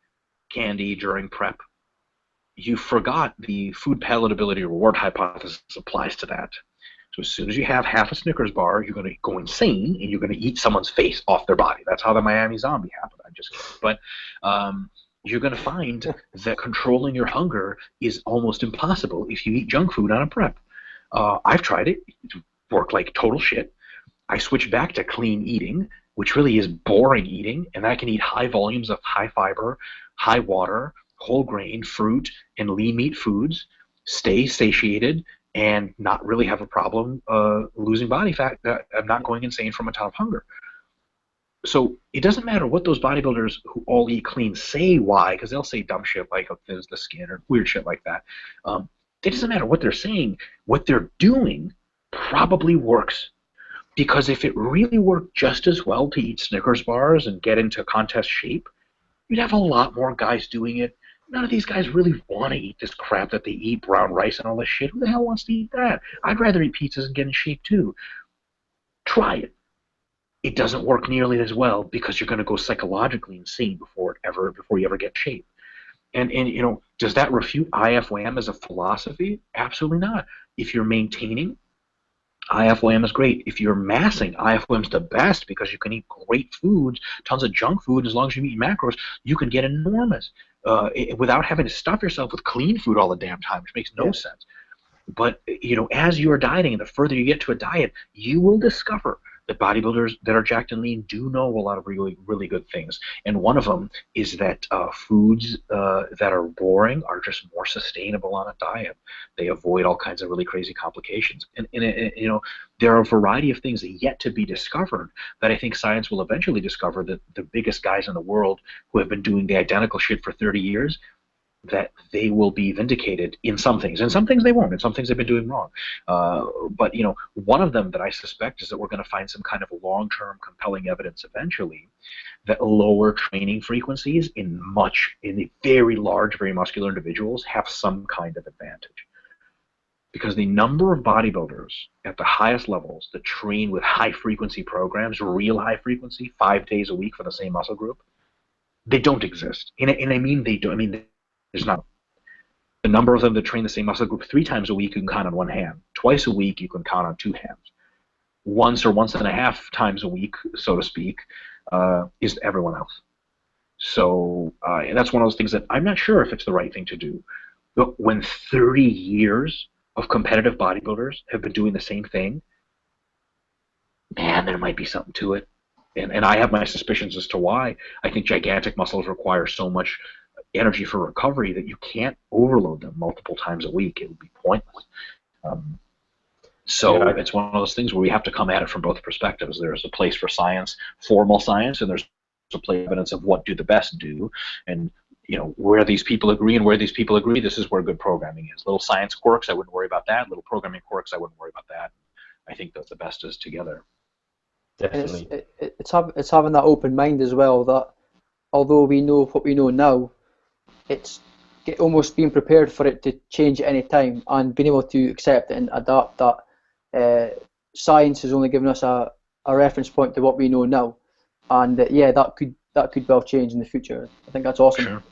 candy during prep, you forgot the food palatability reward hypothesis applies to that. So as soon as you have half a Snickers bar, you're going to go insane and you're going to eat someone's face off their body. That's how the Miami Zombie happened. I'm just kidding. But you're going to find that controlling your hunger is almost impossible if you eat junk food on a prep. I've tried it. It worked like total shit. I switched back to clean eating, which really is boring eating, and I can eat high volumes of high fiber, high water, whole grain, fruit, and lean meat foods, stay satiated, and not really have a problem losing body fat. I'm not going insane from a ton of hunger. So it doesn't matter what those bodybuilders who all eat clean say why, because they'll say dumb shit like thins the skin or weird shit like that. It doesn't matter what they're saying. What they're doing probably works. Because if it really worked just as well to eat Snickers bars and get into contest shape, you'd have a lot more guys doing it. None of these guys really want to eat this crap that they eat, brown rice and all this shit. Who the hell wants to eat that? I'd rather eat pizzas and get in shape too. Try it. It doesn't work nearly as well because you're going to go psychologically insane before you ever get shape. And you know, does that refute IFWAM as a philosophy? Absolutely not. If you're maintaining, IFWAM is great. If you're massing, IFWAM's the best because you can eat great foods, tons of junk food. As long as you eat macros, you can get enormous without having to stuff yourself with clean food all the damn time, which makes no sense. But you know, as you're dieting, and the further you get to a diet, you will discover that bodybuilders that are jacked and lean do know a lot of really, really good things. And one of them is that foods that are boring are just more sustainable on a diet. They avoid all kinds of really crazy complications. And you know, there are a variety of things that yet to be discovered that I think science will eventually discover, that the biggest guys in the world who have been doing the identical shit for 30 years, that they will be vindicated in some things. In some things they won't. In some things they've been doing wrong. But one of them that I suspect is that we're going to find some kind of long-term compelling evidence eventually that lower training frequencies in the very large, very muscular individuals have some kind of advantage. Because the number of bodybuilders at the highest levels that train with high-frequency programs, real high frequency, 5 days a week for the same muscle group, they don't exist. And I mean they don't. I mean, there's not. The number of them that train the same muscle group 3 times a week you can count on one hand. Twice a week you can count on 2 hands. Once or once and a half times a week, so to speak, is everyone else. So and that's one of those things that I'm not sure if it's the right thing to do. But when 30 years of competitive bodybuilders have been doing the same thing, man, there might be something to it. And I have my suspicions as to why. I think gigantic muscles require so much energy for recovery that you can't overload them multiple times a week. It would be pointless. It's one of those things where we have to come at it from both perspectives. There's a place for science, formal science, and there's a place for evidence of what do the best do. And where these people agree and where these people agree, this is where good programming is. Little science quirks, I wouldn't worry about that. Little programming quirks, I wouldn't worry about that. I think that the best is together. Definitely. It's having that open mind as well, that although we know what we know now, it's almost being prepared for it to change at any time and being able to accept it and adapt that science has only given us a reference point to what we know now. And that could well change in the future. I think that's awesome.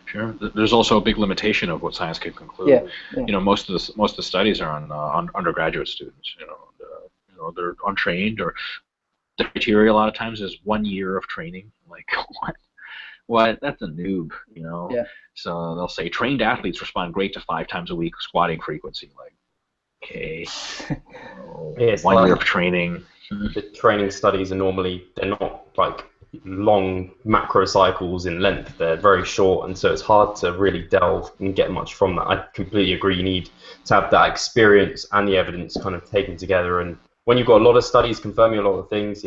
Sure. There's also a big limitation of what science can conclude. Yeah. Most of the studies are on undergraduate students. They're untrained, or the criteria a lot of times is 1 year of training. Like what? That's a noob. Yeah. So they'll say trained athletes respond great to 5 times a week squatting frequency. Like, okay, 1 year of training. The training studies are they're not like long macrocycles in length. They're very short, and so it's hard to really delve and get much from that. I completely agree. You need to have that experience and the evidence kind of taken together. And when you've got a lot of studies confirming a lot of things,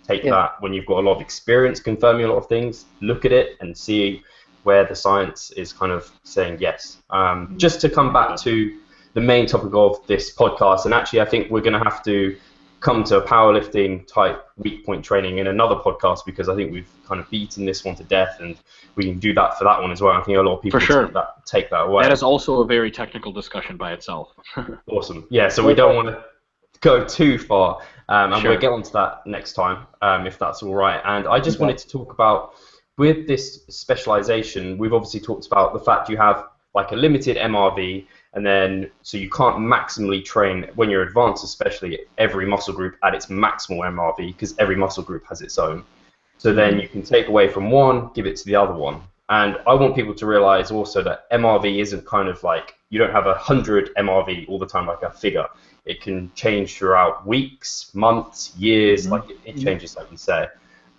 take that. When you've got a lot of experience confirming a lot of things, look at it and see where the science is kind of saying yes. Just to come back to the main topic of this podcast, and actually I think we're going to have to come to a powerlifting type weak point training in another podcast, because I think we've kind of beaten this one to death, and we can do that for that one as well. I think a lot of people take that away. That is also a very technical discussion by itself. Awesome. Yeah, so we don't want to go too far, and we'll get on to that next time, if that's all right. And I just wanted to talk about, with this specialization, we've obviously talked about the fact you have like a limited MRV, and then so you can't maximally train when you're advanced, especially every muscle group at its maximal MRV, because every muscle group has its own. So then you can take away from one, give it to the other one. And I want people to realize also that MRV isn't kind of like, you don't have 100 MRV all the time like a figure. It can change throughout weeks, months, years, like it changes, like you say.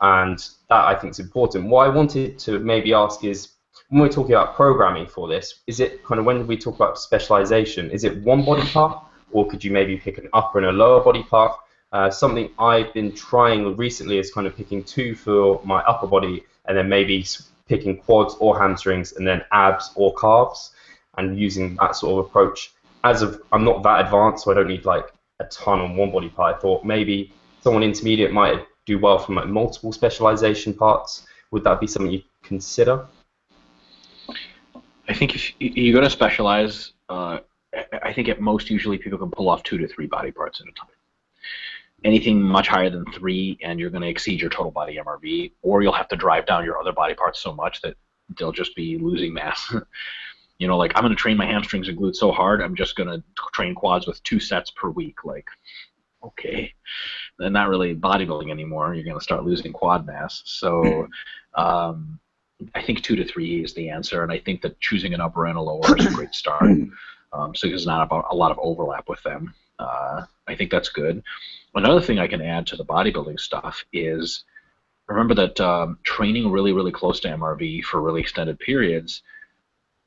And that I think is important. What I wanted to maybe ask is, when we're talking about programming for this, is it kind of, when we talk about specialization, is it one body part, or could you maybe pick an upper and a lower body part? Something I've been trying recently is kind of picking 2 for my upper body, and then maybe picking quads or hamstrings, and then abs or calves, and using that sort of approach. I'm not that advanced, so I don't need like a ton on one body part. I thought maybe someone intermediate might do well from like multiple specialization parts. Would that be something you consider? I think if you're going to specialize, I think at most usually people can pull off 2 to 3 body parts at a time. Anything much higher than 3, and you're going to exceed your total body MRV, or you'll have to drive down your other body parts so much that they'll just be losing mass. Like, I'm going to train my hamstrings and glutes so hard, I'm just going to train quads with 2 sets per week. Like, okay, they're not really bodybuilding anymore. You're going to start losing quad mass. So I think 2 to 3 is the answer, and I think that choosing an upper and a lower is a great start. So there's not about a lot of overlap with them. I think that's good. Another thing I can add to the bodybuilding stuff is, remember that training really, really close to MRV for really extended periods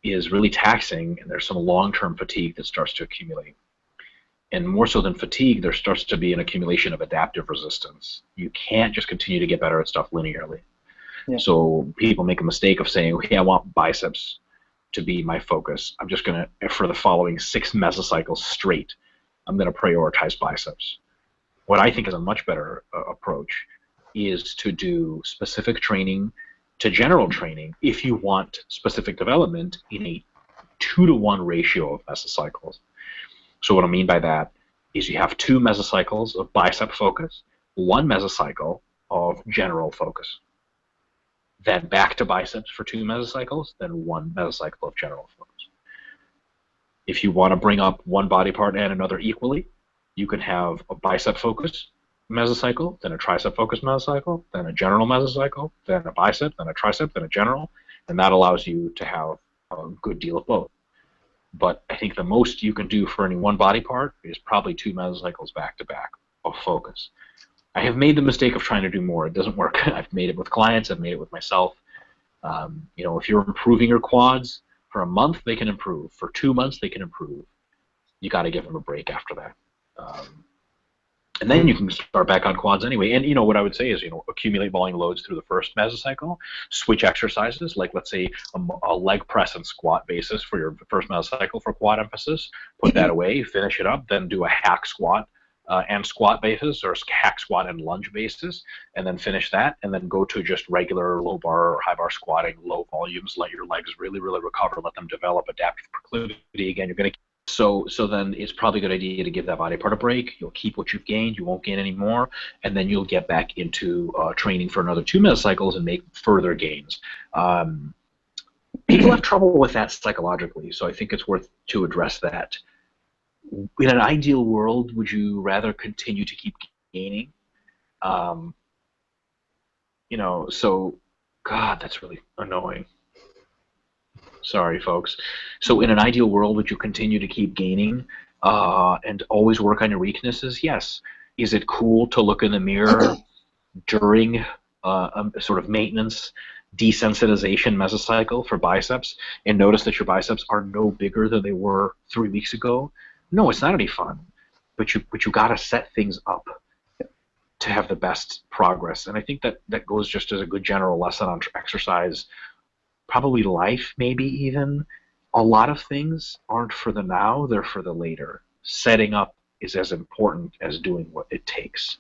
is really taxing, and there's some long-term fatigue that starts to accumulate. And more so than fatigue, there starts to be an accumulation of adaptive resistance. You can't just continue to get better at stuff linearly. Yeah. So people make a mistake of saying, hey, I want biceps. to be my focus. I'm just going to, for the following 6 mesocycles straight, I'm going to prioritize biceps. What I think is a much better approach is to do specific training to general training if you want specific development in a 2-to-1 ratio of mesocycles. So what I mean by that is you have 2 mesocycles of bicep focus, 1 mesocycle of general focus. Then back to biceps for 2 mesocycles, then 1 mesocycle of general focus. If you want to bring up one body part and another equally, you can have a bicep focus mesocycle, then a tricep focus mesocycle, then a general mesocycle, then a bicep, then a tricep, then a general, and that allows you to have a good deal of both. But I think the most you can do for any one body part is probably 2 mesocycles back to back of focus. I have made the mistake of trying to do more. It doesn't work. I've made it with clients. I've made it with myself. You know, if you're improving your quads for a month, they can improve. For 2 months, they can improve. You got to give them a break after that. And then you can start back on quads anyway. And, you know, what I would say is, you know, accumulate volume loads through the first mesocycle, switch exercises, like let's say a leg press and squat basis for your first mesocycle for quad emphasis, put that away, finish it up, then do a hack squat and squat basis, or hack squat and lunge basis, and then finish that, and then go to just regular low bar or high bar squatting, low volumes, let your legs really, really recover, let them develop adaptive proclivity again. You're going to So then it's probably a good idea to give that body part a break. You'll keep what you've gained. You won't gain any more. And then you'll get back into training for another 2 mesocycles and make further gains. People have trouble with that psychologically, so I think it's worth to address that. In an ideal world, would you rather continue to keep gaining? You know, so, God, that's really annoying. Sorry, folks. So in an ideal world, would you continue to keep gaining and always work on your weaknesses? Yes. Is it cool to look in the mirror during a sort of maintenance desensitization mesocycle for biceps and notice that your biceps are no bigger than they were 3 weeks ago? No, it's not any fun. But you got to set things up to have the best progress. And I think that goes just as a good general lesson on exercise. Probably life, maybe even. A lot of things aren't for the now, they're for the later. Setting up is as important as doing what it takes.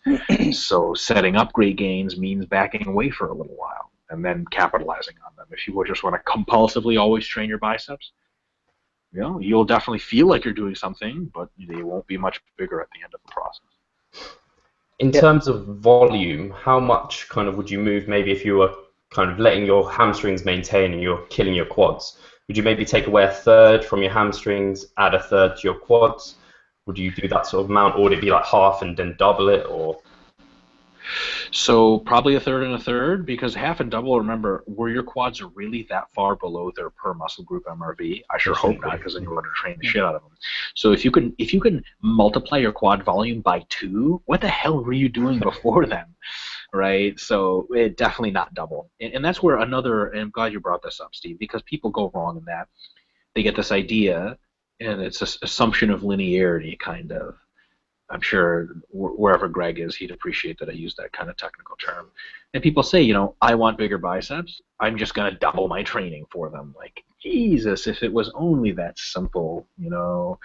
So setting up great gains means backing away for a little while and then capitalizing on them. If you just want to compulsively always train your biceps, you know, you'll definitely feel like you're doing something, but they won't be much bigger at the end of the process. In terms of volume, how much kind of would you move maybe if you were kind of letting your hamstrings maintain and you're killing your quads? Would you maybe take away 1/3 from your hamstrings, add 1/3 to your quads? Would you do that sort of amount, or would it be like half and then double it? Or so probably 1/3 and 1/3, because half and double, remember, where your quads are really that far below their per muscle group MRV, I sure hope not, because then you're going to train the shit out of them. So if you can multiply your quad volume by 2, what the hell were you doing before then? Right, so it definitely not double, and that's where another. And I'm glad you brought this up, Steve, because people go wrong in that. They get this idea, and it's this assumption of linearity, kind of. I'm sure wherever Greg is, he'd appreciate that I use that kind of technical term. And people say, you know, I want bigger biceps. I'm just going to double my training for them. Like, Jesus, if it was only that simple, you know.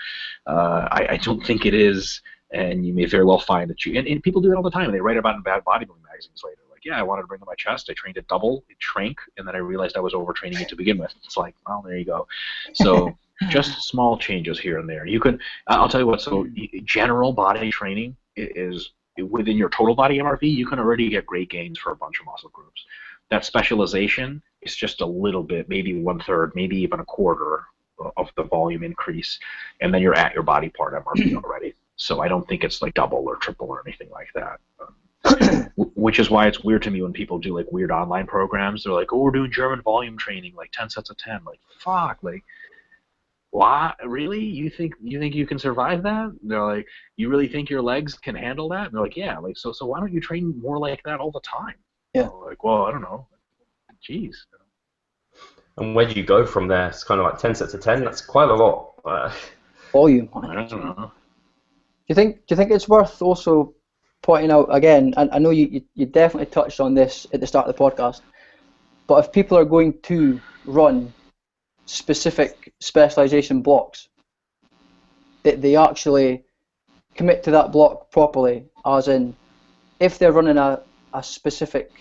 I don't think it is. And you may very well find that and people do that all the time, and they write about it in bad bodybuilding magazines later. Like, yeah, I wanted to bring up my chest, I trained it double, it shrank, and then I realized I was overtraining it to begin with. It's like, well, there you go. So just small changes here and there. You can, I'll tell you what, so general body training is, within your total body MRV, you can already get great gains for a bunch of muscle groups. That specialization is just a little bit, maybe 1/3, maybe even 1/4 of the volume increase, and then you're at your body part MRV already. So I don't think it's like double or triple or anything like that. Which is why it's weird to me when people do like weird online programs. They're like, oh, we're doing German volume training, like 10 sets of 10. Like, fuck, like, what? Really? You think you can survive that? They're like, you really think your legs can handle that? And they're like, yeah. Like, so why don't you train more like that all the time? Yeah. Like, well, I don't know. Jeez. and where do you go from there? It's kind of like 10 sets of 10. That's quite a lot. Volume. I don't know. Do you think it's worth also pointing out again? And I know you definitely touched on this at the start of the podcast, but if people are going to run specific specialization blocks, that they actually commit to that block properly, as in, if they're running a specific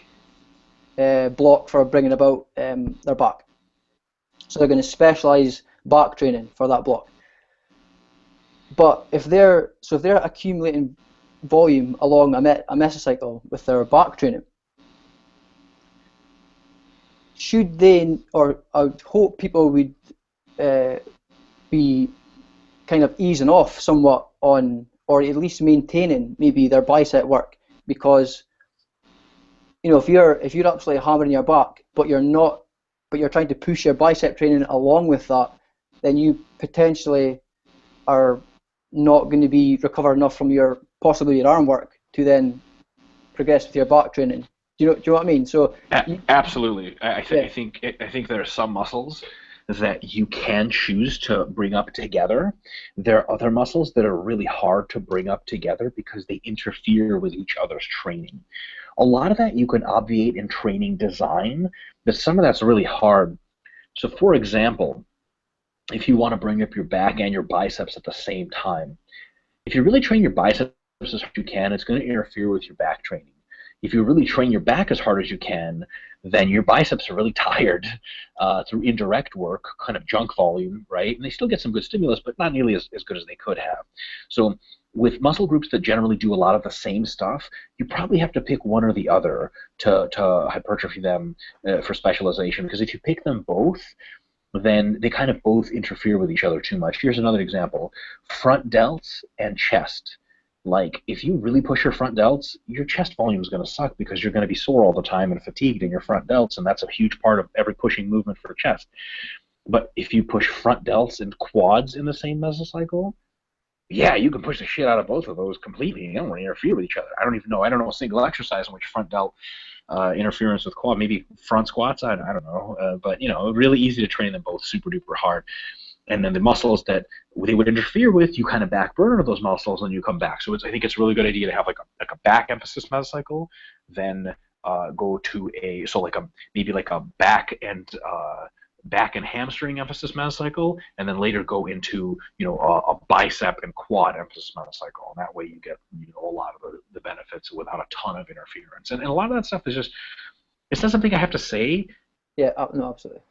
block for bringing about their back, so they're going to specialize back training for that block. But if they're accumulating volume along a mesocycle with their back training, should they, or I would hope people would be kind of easing off somewhat on, or at least maintaining maybe their bicep work, because if you're absolutely hammering your back, but you're trying to push your bicep training along with that, then you potentially are not going to be recovered enough from possibly your arm work to then progress with your back training. Do you know what I mean? So absolutely. I think there are some muscles that you can choose to bring up together. There are other muscles that are really hard to bring up together because they interfere with each other's training. A lot of that you can obviate in training design, but some of that's really hard. So for example, if you want to bring up your back and your biceps at the same time, if you really train your biceps as hard as you can, it's going to interfere with your back training. If you really train your back as hard as you can, then your biceps are really tired through indirect work, kind of junk volume, right? And they still get some good stimulus, but not nearly as good as they could have. So with muscle groups that generally do a lot of the same stuff, you probably have to pick one or the other to hypertrophy them for specialization, because if you pick them both, then they kind of both interfere with each other too much. Here's another example. Front delts and chest. Like, if you really push your front delts, your chest volume is going to suck because you're going to be sore all the time and fatigued in your front delts, and that's a huge part of every pushing movement for chest. But if you push front delts and quads in the same mesocycle, yeah, you can push the shit out of both of those completely. You don't want to interfere with each other. I don't know a single exercise in which front delt interference with quad, maybe front squats, I don't know. But, really easy to train them both super duper hard. And then the muscles that they would interfere with, you kind of back burner those muscles and you come back. So I think it's a really good idea to have like a back emphasis mesocycle, then go to maybe a back and hamstring emphasis mesocycle, and then later go into a bicep and quad emphasis mesocycle. And that way you get a lot of the benefits without a ton of interference. And a lot of that stuff is just, it's not something I have to say. Yeah, no, absolutely.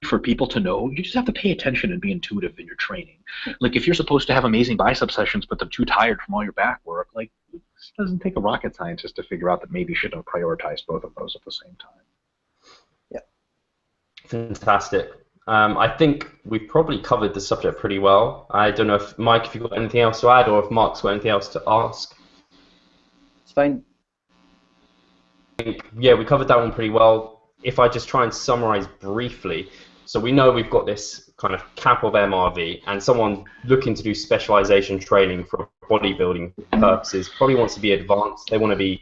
For people to know, you just have to pay attention and be intuitive in your training. Like, if you're supposed to have amazing bicep sessions, but they're too tired from all your back work, like, it doesn't take a rocket scientist to figure out that maybe you shouldn't have prioritized both of those at the same time. Yeah. Fantastic. I think we've probably covered the subject pretty well. I don't know if, Mike, if you've got anything else to add, or if Mark's got anything else to ask. It's fine. I think, yeah, we covered that one pretty well. If I just try and summarize briefly, so we know we've got this kind of cap of MRV, and someone looking to do specialization training for bodybuilding purposes probably wants to be advanced. They want to be,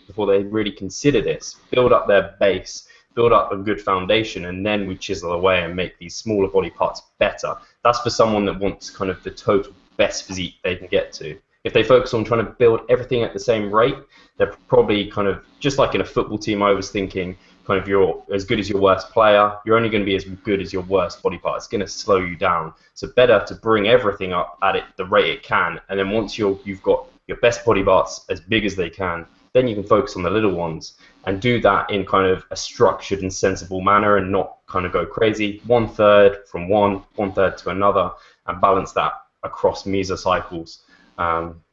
before they really consider this, build up their base, build up a good foundation, and then we chisel away and make these smaller body parts better. That's for someone that wants kind of the total best physique they can get to. If they focus on trying to build everything at the same rate, they're probably kind of, just like in a football team, I was thinking, kind of, you're as good as your worst player, you're only going to be as good as your worst body part. It's going to slow you down. So better to bring everything up at the rate it can, and then once you've got your best body parts as big as they can, then you can focus on the little ones and do that in kind of a structured and sensible manner, and not kind of go crazy. 1/3 from one, 1/3 to another, and balance that across mesocycles.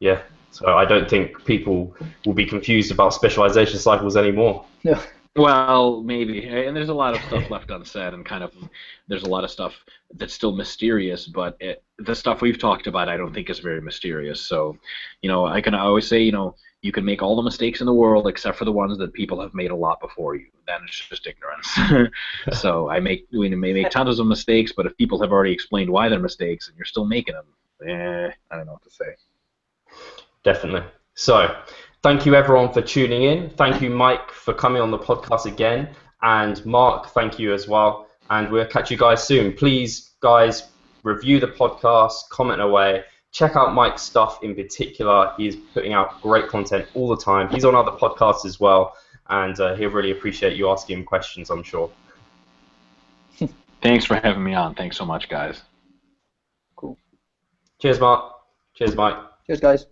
Yeah, so I don't think people will be confused about specialization cycles anymore. No. Well, maybe, and there's a lot of stuff left unsaid, and kind of there's a lot of stuff that's still mysterious, but the stuff we've talked about I don't think is very mysterious. So, I can always say, you can make all the mistakes in the world except for the ones that people have made a lot before you. Then it's just ignorance. So we may make tons of mistakes, but if people have already explained why they're mistakes and you're still making them, I don't know what to say. Definitely. So, thank you everyone for tuning in. Thank you, Mike, for coming on the podcast again. And Mark, thank you as well. And we'll catch you guys soon. Please, guys, review the podcast, comment away. Check out Mike's stuff in particular. He's putting out great content all the time. He's on other podcasts as well. And he'll really appreciate you asking him questions, I'm sure. Thanks for having me on. Thanks so much, guys. Cool. Cheers, Mark. Cheers, Mike. Cheers, guys.